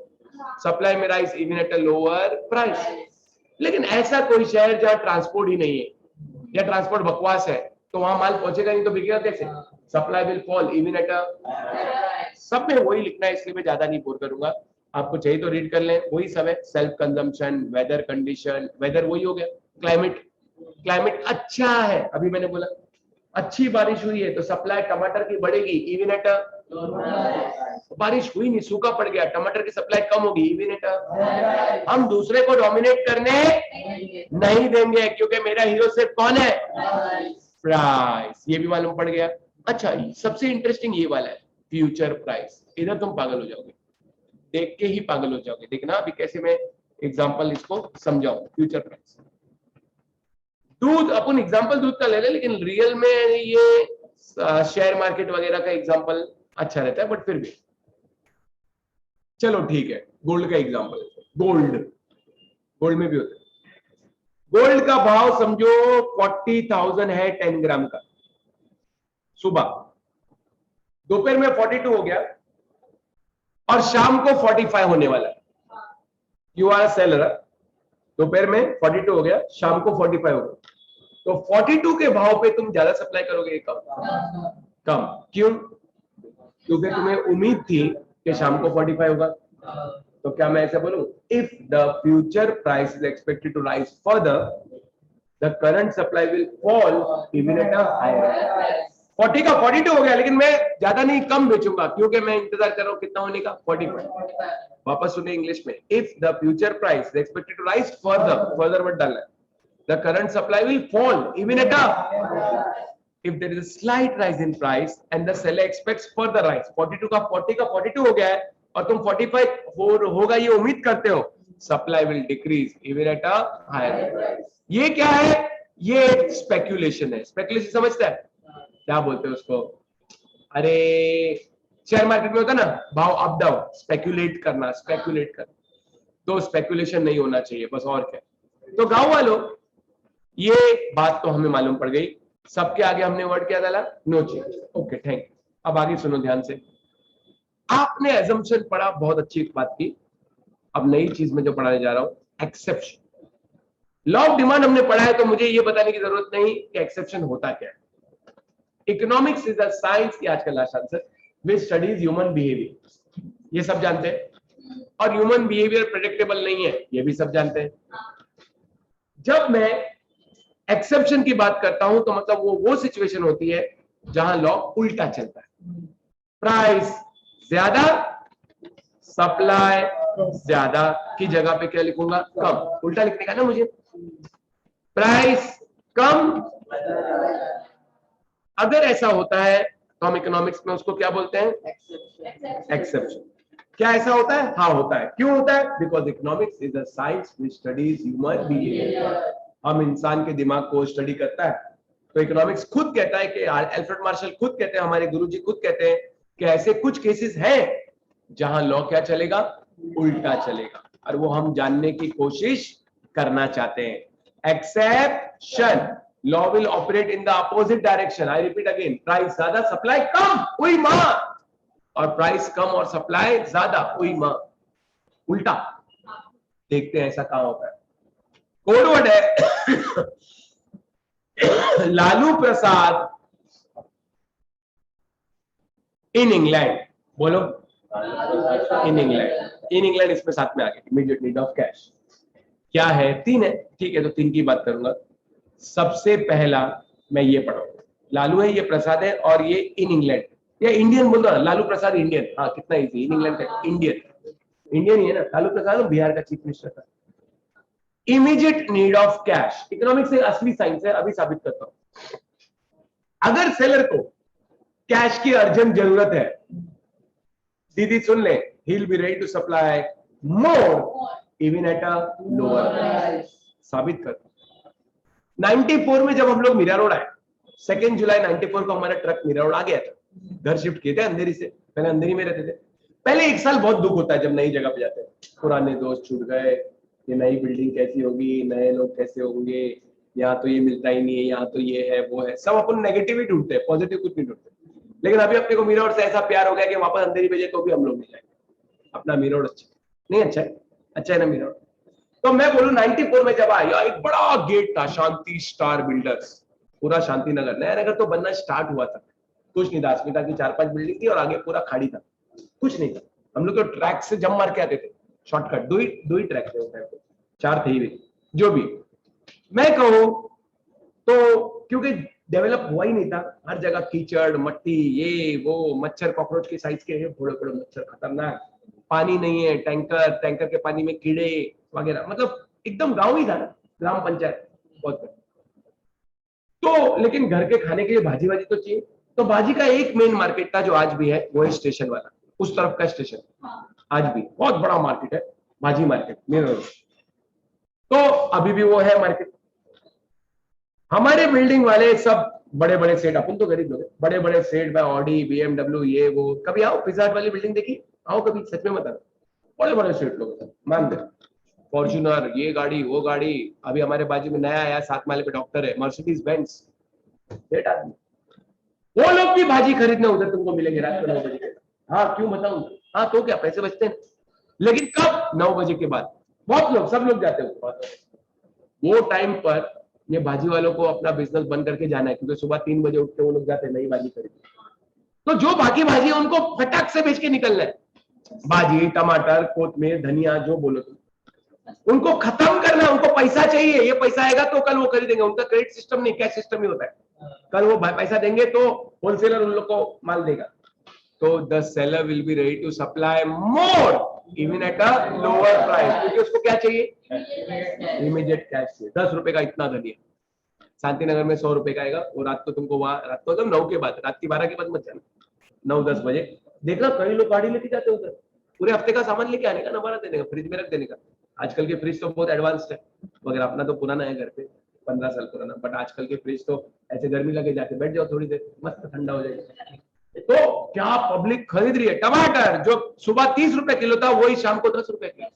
सप्लाई में rise even at a lower price. लेकिन ऐसा कोई शहर जहां ट्रांसपोर्ट ही नहीं है या ट्रांसपोर्ट बकवास है तो वहां माल पहुंचेगा नहीं तो बिकेगा कैसे? Supply will fall even at अ। सब में वही लिखना है, इसलिए मैं ज्यादा नहीं बोर करूंगा। आपको चाहिए तो रीड कर लें, वही सब है। Self consumption, weather condition, weather वही हो गया। क्लाइमेट, क्लाइमेट अच्छा है, अभी मैंने बोला अच्छी बारिश हुई है तो सप्लाई टमाटर की बढ़ेगी इवन एट अ। बारिश हुई नहीं, सूखा पड़ गया, टमाटर की सप्लाई कम होगी इवन एट अ। हम दूसरे को डोमिनेट करने नहीं देंगे क्योंकि मेरा हीरो सिर्फ कौन है? प्राइस। ये भी मालूम पड़ गया। अच्छा, सबसे इंटरेस्टिंग ये वाला है, फ्यूचर प्राइस। इधर तुम पागल हो जाओगे, देख के ही पागल हो जाओगे। देखना अभी कैसे मैं एग्जांपल इसको समझाऊं। फ्यूचर प्राइस, दूध, अपन एग्जांपल दूध का ले ले, लेकिन रियल में ये शेयर मार्केट वगैरह का एग्जांपल अच्छा रहता है, बट फिर भी चलो ठीक है। गोल्ड का एग्जांपल, गोल्ड, गोल्ड में भी होता है। गोल्ड का भाव समझो 40,000 है 10 ग्राम का। सुबह, दोपहर में 42 हो गया और शाम को 45 होने वाला है। यू आर सेलर, दोपहर में 42 हो गया, शाम को 45 हो गया, तो 42 के भाव पे तुम ज्यादा सप्लाई करोगे कम? कम। क्यों? क्योंकि तुम्हें उम्मीद थी कि शाम को 45 होगा। तो क्या मैं ऐसे बोलूं, if the future price is expected to rise further, the current supply will fall even at a higher. 40 का 42 हो गया, लेकिन मैं ज्यादा नहीं कम बेचूंगा क्योंकि मैं इंतजार कर रहा हूं कितना होने का? 45। वापस सुने इंग्लिश में, if the future price is expected to rise further, further मत डालना, the current supply will fall even at a, if there is a slight rise in price and the seller expects further rise। 42 का 40 का 42 हो गया है और तुम 45 होगा ये उम्मीद करते हो, supply will decrease even at a higher price। ये क्या है? ये स्पेक्यूलेशन है। स्पेक्यूलेशन समझता है? क्या बोलते हैं उसको? अरे शेयर मार्केट में होता है ना, भाव अप डाउन, स्पेक्यूलेट करना, स्पेक्यूलेट करना। तो स्पेक्यूलेशन नहीं होना चाहिए, बस और क्या। तो गांव वालों, ये बात तो हमें मालूम पड़ गई। सबके आगे हमने वर्ड क्या डाला? No change. Okay, thank you. अब आगे सुनो ध्यान से। आपने एजम्पशन पढ़ा, बहुत अच्छी बात की। अब नई चीज में जो पढ़ाने जा रहा हूं, एक्सेप्शन। लॉ ऑफ डिमांड हमने पढ़ा है तो मुझे ये बताने की जरूरत नहीं कि एक्सेप्शन होता क्या है। इकोनॉमिक्स इज अ साइंस, की आज का last answer, which studies human behaviour. ये सब जानते हैं। और ह्यूमन बिहेवियर प्रेडिक्टेबल नहीं है, ये भी सब जानते हैं। जब मैं एक्सेप्शन की बात करता हूं तो मतलब वो सिचुएशन होती है जहां लॉ उल्टा चलता है। प्राइस ज्यादा, सप्लाई ज्यादा की जगह पे क्या लिखूंगा, कम। उल्टा लिखने का ना मुझे, प्राइस कम। अगर ऐसा होता है तो हम इकोनॉमिक्स में उसको क्या बोलते हैं, एक्सेप्शन। क्या ऐसा होता है? हाँ होता है। क्यों होता है? Because economics is a science which studies human behaviour. हम इंसान के दिमाग को स्टडी करता है। तो इकोनॉमिक्स खुद कहता है कि अल्फ्रेड मार्शल खुद कहते हैं, हमारे गुरुजी खुद कहते हैं कि ऐसे कुछ केसेस हैं जहां लॉ क्या चलेगा, उल्टा चलेगा, और वो हम जानने की कोशिश करना चाहते हैं। Exception, law will operate in the opposite direction. I repeat again, price ज्यादा सप्लाई कम, उई मां, और प्राइस कम और सप्लाई ज्यादा, उई मां, उल्टा। देखते हैं ऐसा कहां होता है। कोडवर्ड है लालू प्रसाद इन इंग्लैंड। बोलो, इन इंग्लैंड। इन इंग्लैंड इसमें साथ में आ गया, इमीडिएट नीड ऑफ कैश। क्या है? तीन है, ठीक है, तो तीन की बात करूंगा। सबसे पहला मैं ये पढ़ाऊंगा, लालू है, ये प्रसाद है, और ये इन इंग्लैंड, या इंडियन बोल रहा, लालू प्रसाद इंडियन। हाँ कितना इजी, इन इंग्लैंड का इंडियन, इंडियन ही है ना। लालू प्रसाद बिहार का चीफ मिनिस्टर था। Immediate need of cash, economics से असली साइंस है, अभी साबित करता हूं। अगर सेलर को कैश की अर्जेंट जरूरत है, दीदी सुन ले, he will be ready to supply more even at a lower price. साबित कर। 94 में जब हम लोग मीरा रोड आए, 2 जुलाई 94 को हमारा ट्रक मीरा रोड आ गया था। घर शिफ्ट किए थे अंधेरी से, पहले अंधेरी में रहते थे। पहले एक साल बहुत दुख होता है जब नई जगह पे जाते हैं, पुराने दोस्त छूट गए, ये नई बिल्डिंग कैसी होगी, नए लोग कैसे होंगे, यहाँ तो ये मिलता ही नहीं है, यहाँ तो ये है वो है, सब अपन नेगेटिव ही ढूंढते हैं, पॉजिटिव कुछ नहीं ढूंढते। लेकिन अभी अपने को मीरा रोड से ऐसा प्यार हो गया कि वापस अंधेरी भेजे तो भी हम लोग नहीं जाएंगे। अपना मीरा रोड अच्छा नहीं, अच्छा है, अच्छा है ना मीरा रोड। तो मैं बोलूं 94 में जब आया, एक बड़ा गेट था, शांति स्टार बिल्डर्स, पूरा शांति नगर, नया नगर तो बनना स्टार्ट हुआ था। कुछ नहीं था, अस्मिता की 4-5 बिल्डिंग थी और आगे पूरा खाड़ी था, कुछ नहीं था। हम लोग तो ट्रैक से जम मार के आते थे, शॉर्टकट, दो ही ट्रैक थे, 4 थे ही, जो भी मैं कहूं तो, क्योंकि डेवलप हुआ ही नहीं था, हर जगह कीचड़ मट्टी, ये वो, मच्छर कॉकरोच के साइज के हैं, बड़े बड़े मच्छर, खतरनाक, पानी नहीं है, टैंकर के पानी में कीड़े वगैरह, मतलब एकदम गांव ही था ना, ग्राम पंचायत बहुत। तो लेकिन घर के खाने के लिए भाजी वाजी तो चाहिए, तो भाजी का एक मेन मार्केट था जो आज भी है, वो है स्टेशन वाला, उस तरफ का स्टेशन। आज भी बहुत बड़ा मार्केट है, भाजी मार्केट मेरा, तो अभी भी वो है मार्केट। हमारे बिल्डिंग वाले सब बड़े बड़े सेठ, अपन तो गरीब लोग, बड़े बड़े सेठ, भाई ऑडी बीएमडब्ल्यू ये वो। कभी आओ पिज़्ज़ा हट वाली बिल्डिंग देखी, आओ कभी, सच में बता, बड़े बड़े सेठ लोग मान दे, फॉर्च्यूनर, ये गाड़ी वो गाड़ी। अभी हमारे बाजू में नया आया, 7 माले पे डॉक्टर है, मर्सिडीज बेंज, सेठ आदमी। वो लोग भी भाजी खरीदने उधर तुमको मिलेंगे रात को 9 बजे। हाँ क्यों बताऊं, हाँ तो क्या, पैसे बचते हैं, लेकिन कब? 9 बजे के बाद बहुत लोग, सब लोग जाते हैं वो टाइम पर। ये भाजी वालों को अपना बिजनेस बंद करके जाना है, क्योंकि सुबह 3 बजे उठते वो लोग जाते हैं नई भाजी खरीदने। तो जो बाकी भाजी है उनको फटाक से बेच के निकलना है, भाजी टमाटर कोथमीर धनिया जो बोलो तुम, उनको खत्म करना है, उनको पैसा चाहिए, ये पैसा आएगा तो कल वो खरीदेंगे। उनका क्रेडिट सिस्टम नहीं, कैश सिस्टम ही होता है। कल वो पैसा देंगे तो होलसेलर उन लोग को माल देगा। तो the seller will be ready to supply more even at a lower price, क्योंकि उसको क्या चाहिए, इमीडिएट कैश चाहिए। 10 रुपए का इतना धनिया शांति नगर में 100 रुपए का आएगा, वो रात को तुमको वहां, रात को 9 के बाद, रात की 12 के बाद मत जाना, 9-10 बजे देखना, कई लोग गाड़ी लेके जाते उधर, पूरे हफ्ते का सामान लेके आने का, नवारा देने का, फ्रिज में रख देने का। आजकल के फ्रिज तो बहुत एडवांस्ड है वगैरह, अपना तो पुराना है घर पे 15 साल पुराना, बट आजकल के फ्रिज तो ऐसे गर्मी लगे, जाके बैठ जाओ थोड़ी देर, मस्त ठंडा हो जाएगा। तो क्या पब्लिक खरीद रही है, टमाटर जो सुबह 30 रुपए किलो था वही शाम को 10 रुपए किलो,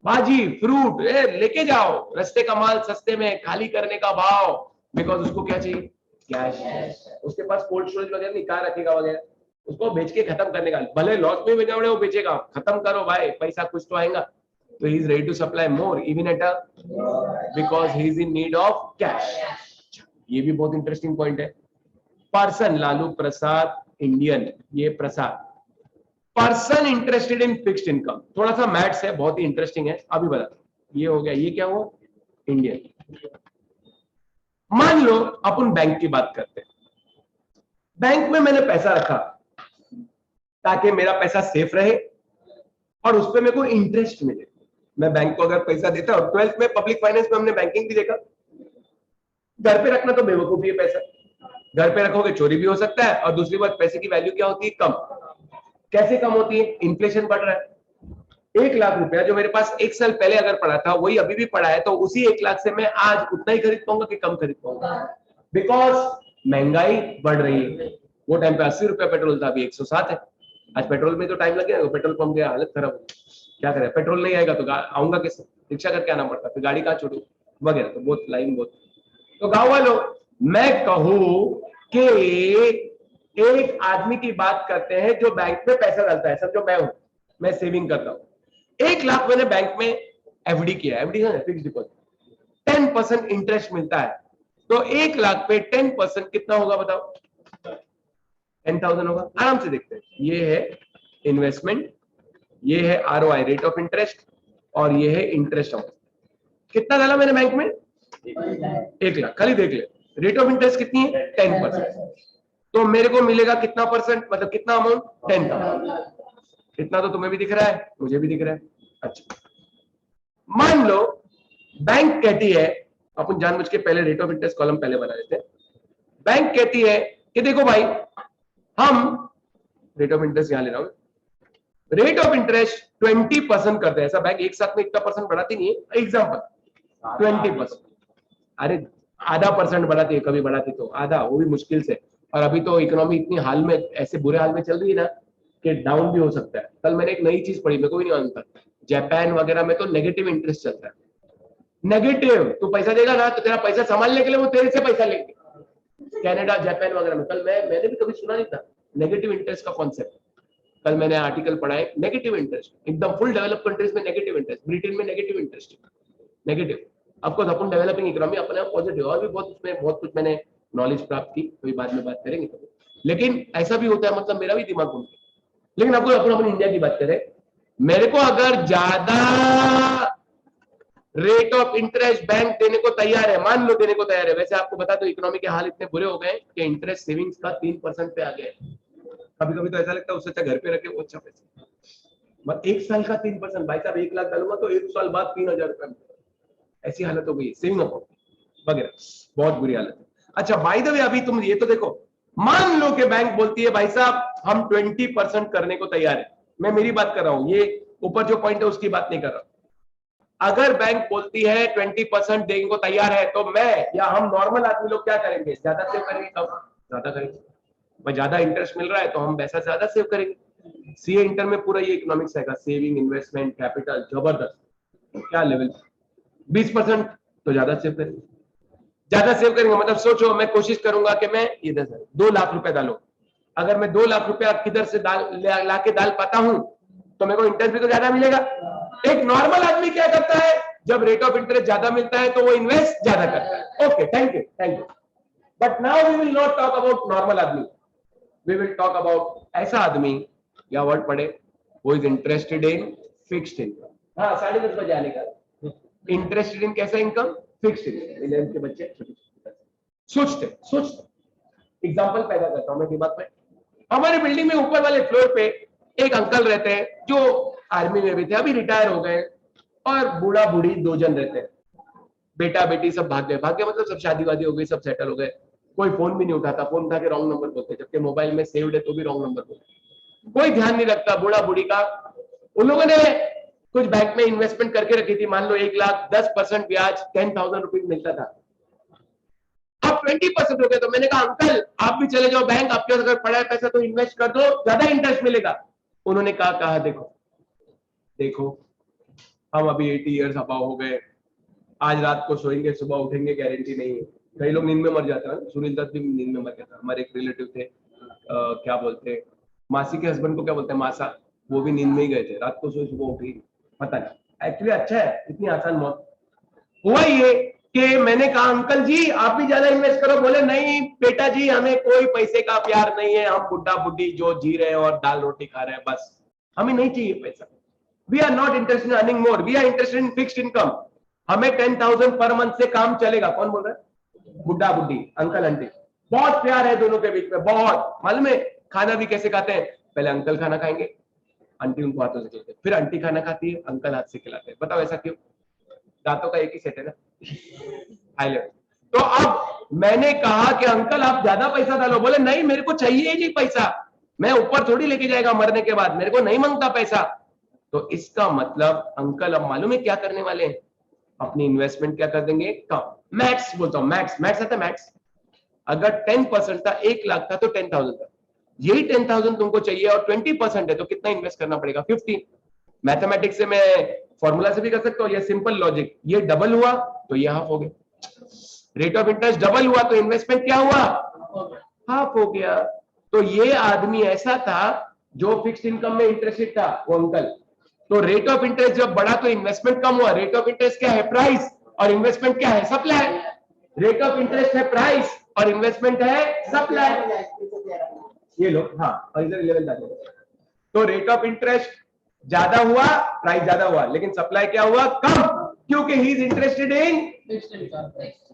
भाजी फ्रूट लेके जाओ, रस्ते का माल सस्ते में, खाली करने का भाव, बिकॉज उसको क्या चाहिए, कैश। उसके पास कोल्ड स्टोरेज वगैरह नहीं, कहाँ रखेगा वगैरह, उसको बेच के खत्म करने का, भले लॉस में बेचा वो बेचेगा, खत्म करो भाई, पैसा कुछ तो आएगा। तो he is ready to supply more even at a, because he is in need of cash. ये भी बहुत इंटरेस्टिंग पॉइंट है। पर्सन, लालू प्रसाद इंडियन, ये Prasad, person interested in fixed income. थोड़ा सा मैथ्स है, बहुत ही इंटरेस्टिंग है, अभी बता। ये हो गया, ये क्या हुआ, इंडियन। मान लो अपन बैंक की बात करते हैं, बैंक में मैंने पैसा रखा ताकि मेरा पैसा सेफ रहे, और उस पर मेरे को इंटरेस्ट मिले। मैं बैंक को अगर पैसा देता हूं, 12th में पब्लिक फाइनेंस में हमने बैंकिंग भी देखा, घर पे रखना तो बेवकूफी है पैसा, घर पे रखोगे चोरी भी हो सकता है, और दूसरी बात पैसे की वैल्यू क्या होती है, कम। कैसे कम होती है, इन्फ्लेशन बढ़ रहा है। 1 लाख रुपया जो मेरे पास 1 साल पहले अगर पड़ा था वही अभी भी पड़ा है, तो उसी 1 लाख से मैं आज उतना ही खरीद पाऊंगा कि कम खरीद पाऊंगा, बिकॉज महंगाई बढ़ रही है। वो टाइम पे 80 रुपया पेट्रोल था, अभी 107 है। आज पेट्रोल में तो टाइम लगेगा, पेट्रोल पंप की हालत खराब हो, क्या करें, पेट्रोल नहीं आएगा तो आऊंगा कैसे, रिक्शा करके आना पड़ता, फिर गाड़ी कहाँ छोड़ू वगैरह, तो बहुत लाइन बहुत। तो गांव वालों, मैं कहूं कि एक आदमी की बात करते हैं जो बैंक में पैसा डालता है, समझो मैं सेविंग करता हूं, 1 लाख मैंने बैंक में एफडी किया, एफडी है फिक्स डिपॉजिट, 10% इंटरेस्ट मिलता है, तो 1 लाख पे 10% कितना होगा बताओ, 10,000 होगा। आराम से देखते हैं, ये है इन्वेस्टमेंट, ये है आरओआई रेट ऑफ इंटरेस्ट, और ये है इंटरेस्ट अमाउंट। कितना डाला मैंने बैंक में, 1 लाख, खाली देख ले, रेट ऑफ इंटरेस्ट कितनी है, 10%, तो मेरे को मिलेगा कितना परसेंट, मतलब कितना अमाउंट, 10,000। इतना तो तुम्हें भी दिख रहा है, मुझे भी दिख रहा है। अच्छा, मान लो बैंक कहती है, अपन जानबूझ के पहले रेट ऑफ इंटरेस्ट कॉलम पहले बना देते हैं, बैंक कहती है कि देखो भाई, हम रेट ऑफ इंटरेस्ट यहां ले रहा हूं, रेट ऑफ इंटरेस्ट 20% करते हैं। ऐसा बैंक एक साथ में इतना परसेंट बढ़ाती नहीं है, एग्जाम्पल 20%, अरे आधा परसेंट बढ़ाती है, कभी बढ़ाती तो आधा, वो भी मुश्किल से, और अभी तो इकोनॉमी इतनी हाल में, ऐसे बुरे हाल में चल रही है ना कि डाउन भी हो सकता है। कल मैंने एक नई चीज पढ़ी, मेरे को भी नहीं मालूम था, जापान वगैरह में तो नेगेटिव इंटरेस्ट चलता है। नेगेटिव, तू पैसा देगा ना तो तेरा पैसा संभालने के लिए वो तेरे से पैसा लेंगे, कनाडा जापान वगैरह में। कल मैंने भी कभी सुना नहीं था नेगेटिव इंटरेस्ट का कॉन्सेप्ट, कल मैंने आर्टिकल पढ़ा है, नेगेटिव इंटरेस्ट, एकदम फुल डेवलप कंट्रीज में नेगेटिव इंटरेस्ट, ब्रिटेन में नेगेटिव इंटरेस्ट, नेगेटिव। आपको अपन डेवलपिंग इकोनॉमी अपने आप पॉजिटिव, और भी बहुत उसमें बहुत कुछ मैंने नॉलेज प्राप्त की, कोई बाद में बात करेंगे कभी। लेकिन ऐसा भी होता है, मतलब मेरा भी दिमाग घूम गया। लेकिन आपको अपन इंडिया की बात करें, मेरे को अगर ज्यादा रेट ऑफ इंटरेस्ट बैंक देने को तैयार है, मान लो देने को तैयार है, वैसे आपको बता दो इकोनॉमी के हाल इतने बुरे हो गए कि इंटरेस्ट सेविंग्स का 3% पे आ गया है। कभी कभी तो ऐसा लगता है उससे अच्छा घर पे रखे वो अच्छा पैसा, मैं 1 साल का 3%, भाई साहब 1 लाख डालूंगा तो 1 साल बाद 3,000 रुपए, ऐसी हालत हो गई सेविंग अकाउंट वगैरह, बहुत बुरी हालत है। अच्छा बाय द वे, अभी तुम ये तो देखो, मान लो कि बैंक बोलती है भाई साहब हम 20% करने को तैयार है, मैं मेरी बात कर रहा हूं, ये ऊपर जो पॉइंट है उसकी बात नहीं कर रहा हूं। अगर बैंक बोलती है 20% देने को तैयार है, तो मैं या हम नॉर्मल आदमी लोग क्या करेंगे, ज्यादा सेव करेंगे, कम ज्यादा करेंगे, भाई ज्यादा इंटरेस्ट मिल रहा है तो हम पैसा ज्यादा सेव करेंगे। सीए इंटर में पूरा ये इकोनॉमिक्स है, सेविंग, इन्वेस्टमेंट, कैपिटल, जबरदस्त, क्या लेवल, 20% तो ज्यादा सेव करेंगे, ज्यादा सेव करेंगे, मतलब सोचो मैं कोशिश करूंगा कि मैं इधर से 2 लाख रुपए डालूं, अगर मैं 2 लाख रुपया किधर से ला के डाल पाता हूं तो मेरे को इंटरेस्ट भी तो ज्यादा मिलेगा। एक नॉर्मल आदमी क्या करता है, जब रेट ऑफ इंटरेस्ट ज्यादा मिलता है तो वो इन्वेस्ट ज्यादा करता है। Okay, thank you. But now we will not talk about normal आदमी, वी विल टॉक अबाउट ऐसा आदमी, या वर्ड पढ़े, वो is interested in fixed income. हाँ, 10:30 बजे आने का, इंटरेस्टेड इन कैसा इनकम, फिक्स्ड इनकम। 11th के बच्चे सोचते एग्जांपल पैदा करता हूं मैं दिमाग में। हमारे बिल्डिंग में ऊपर वाले फ्लोर पे एक अंकल रहते हैं जो आर्मी में भी थे, अभी रिटायर हो गए, और बूढ़ा बूढ़ी 2 जन रहते हैं, बेटा बेटी सब भाग गए मतलब सब शादी वादी हो गई, सब सेटल हो गए, कोई फोन भी नहीं उठाता, फोन उठा के रॉन्ग नंबर बोलते, जबकि मोबाइल में सेव्ड है तो भी रॉन्ग नंबर बोलते, कोई ध्यान नहीं रखता बूढ़ा बूढ़ी का। उन लोगों ने कुछ बैंक में इन्वेस्टमेंट करके रखी थी, मान लो 1 लाख, 10% ब्याज, 10,000 रुपीज मिलता था। अब 20% हो गया, तो मैंने कहा अंकल आप भी चले जाओ बैंक, आपके अगर पड़ा है पैसा तो इन्वेस्ट कर दो, ज्यादा इंटरेस्ट मिलेगा। उन्होंने कहा देखो हम अभी 80 ईयर्स अबाव हो गए, आज रात को सोएंगे सुबह उठेंगे गारंटी नहीं है, कई लोग नींद में मर जाते हैं, सुनील दत्त भी नींद में मर गया था, हमारे एक रिलेटिव थे, क्या बोलते हैं, मासी के हस्बैंड को क्या बोलते हैं, मासा, वो भी नींद में ही गए थे, रात को सोए सुबह उठी, पता नहीं। एक्चुअली अच्छा है, इतनी आसान मौत। हुआ ये कि मैंने कहा अंकल जी आप भी ज्यादा इन्वेस्ट करो, बोले नहीं बेटा जी हमें कोई पैसे का प्यार नहीं है, हम बुढ़ा बुढ़ी जो जी रहे हैं और दाल रोटी खा रहे हैं, बस हमें नहीं चाहिए पैसा। We are not interested in earning more, we are interested in fixed income. हमें 10,000 पर मंथ से काम चलेगा। कौन बोल रहा है, बुढ़ा बुढ़ी, अंकल आंटी, बहुत प्यार है दोनों के बीच में, बहुत। मालूम है खाना भी कैसे खाते हैं, पहले अंकल खाना खाएंगे, आंटी उनको हाथों से खिलाते, फिर आंटी खाना खाती है, अंकल हाथ से खिलाते हैं। बताओ ऐसा क्यों? दांतों का एक ही सेट है ना, हाई लेवल। तो अब मैंने कहा कि अंकल आप ज्यादा पैसा डालो, बोले नहीं मेरे को चाहिए ही नहीं पैसा, मैं ऊपर थोड़ी लेके जाएगा मरने के बाद, मेरे को नहीं मांगता पैसा। तो इसका मतलब अंकल अब मालूम है क्या करने वाले हैं, अपनी इन्वेस्टमेंट क्या कर देंगे कम। मैक्स बोलता हूं, मैक्स मैक्स आता है मैक्स। अगर 10% था, 1 लाख था तो 10,000 था, यही 10,000 तुमको चाहिए और 20% है तो कितना इन्वेस्ट करना पड़ेगा 15। मैथमेटिक्स से मैं फॉर्मूला से भी कर सकता हूं, ये सिंपल लॉजिक, ये डबल हुआ तो ये हाफ हो गया, रेट ऑफ इंटरेस्ट डबल हुआ तो इन्वेस्टमेंट क्या हुआ, हाफ हो गया। तो ये आदमी ऐसा था जो फिक्स्ड इनकम में इंटरेस्टेड था, वो अंकल। तो रेट ऑफ इंटरेस्ट जब बढ़ा तो इन्वेस्टमेंट कम हुआ। रेट ऑफ इंटरेस्ट क्या है, प्राइस, और इन्वेस्टमेंट क्या है, सप्लाई। रेट ऑफ इंटरेस्ट है प्राइस और इन्वेस्टमेंट है सप्लाई। ये लो, हाँ, और इधर 11 आ जाएगा। तो रेट ऑफ इंटरेस्ट ज्यादा हुआ, प्राइस ज्यादा हुआ, लेकिन सप्लाई क्या हुआ, कम, क्योंकि he is interested in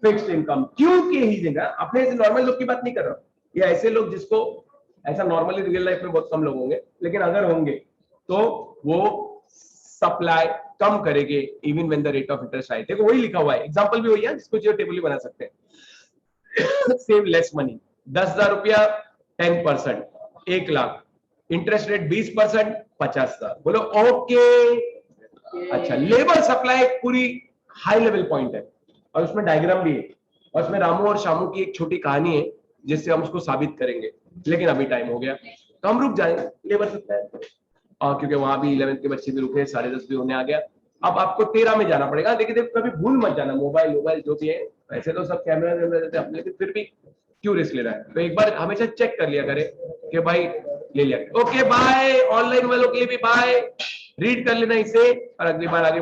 fixed income. क्योंकि ही इज, अपने ऐसे नॉर्मल लोग की बात नहीं कर रहा हूं, ये ऐसे लोग जिसको ऐसा नॉर्मली रियल लाइफ में बहुत कम लोग होंगे, लेकिन अगर होंगे तो वो सप्लाई कम करेंगे even when the rate of interest high. देखो वही लिखा हुआ है, एग्जांपल भी वही है, इसको जो टेबल ही बना सकते हैं। सेव लेस मनी, 10,000 रुपया 10%, 1 लाख, इंटरेस्ट रेट 20%, 50,000। बोलो ओके। अच्छा, लेबर सप्लाई पूरी हाई लेवल पॉइंट है और उसमें डायग्राम भी है, और उसमें रामू और शामू की एक छोटी कहानी है जिससे हम उसको साबित करेंगे, लेकिन अभी टाइम हो गया तो हम रुक जाएंगे लेबर सप्लाई। और क्योंकि वहां भी 11th के बच्चे भी रुके, 10:30 भी होने आ गया। अब आपको 13 में जाना पड़ेगा। लेकिन देखो कभी भूल मत जाना, मोबाइल जो भी है, वैसे तो सब कैमरा रहते हैं, लेकिन फिर भी क्यों रिस्क ले रहा है, तो एक बार हमेशा चेक कर लिया करे कि भाई ले लिया। ओके बाय, ऑनलाइन वालों के लिए भी बाय, रीड कर लेना इसे और अगली बार आगे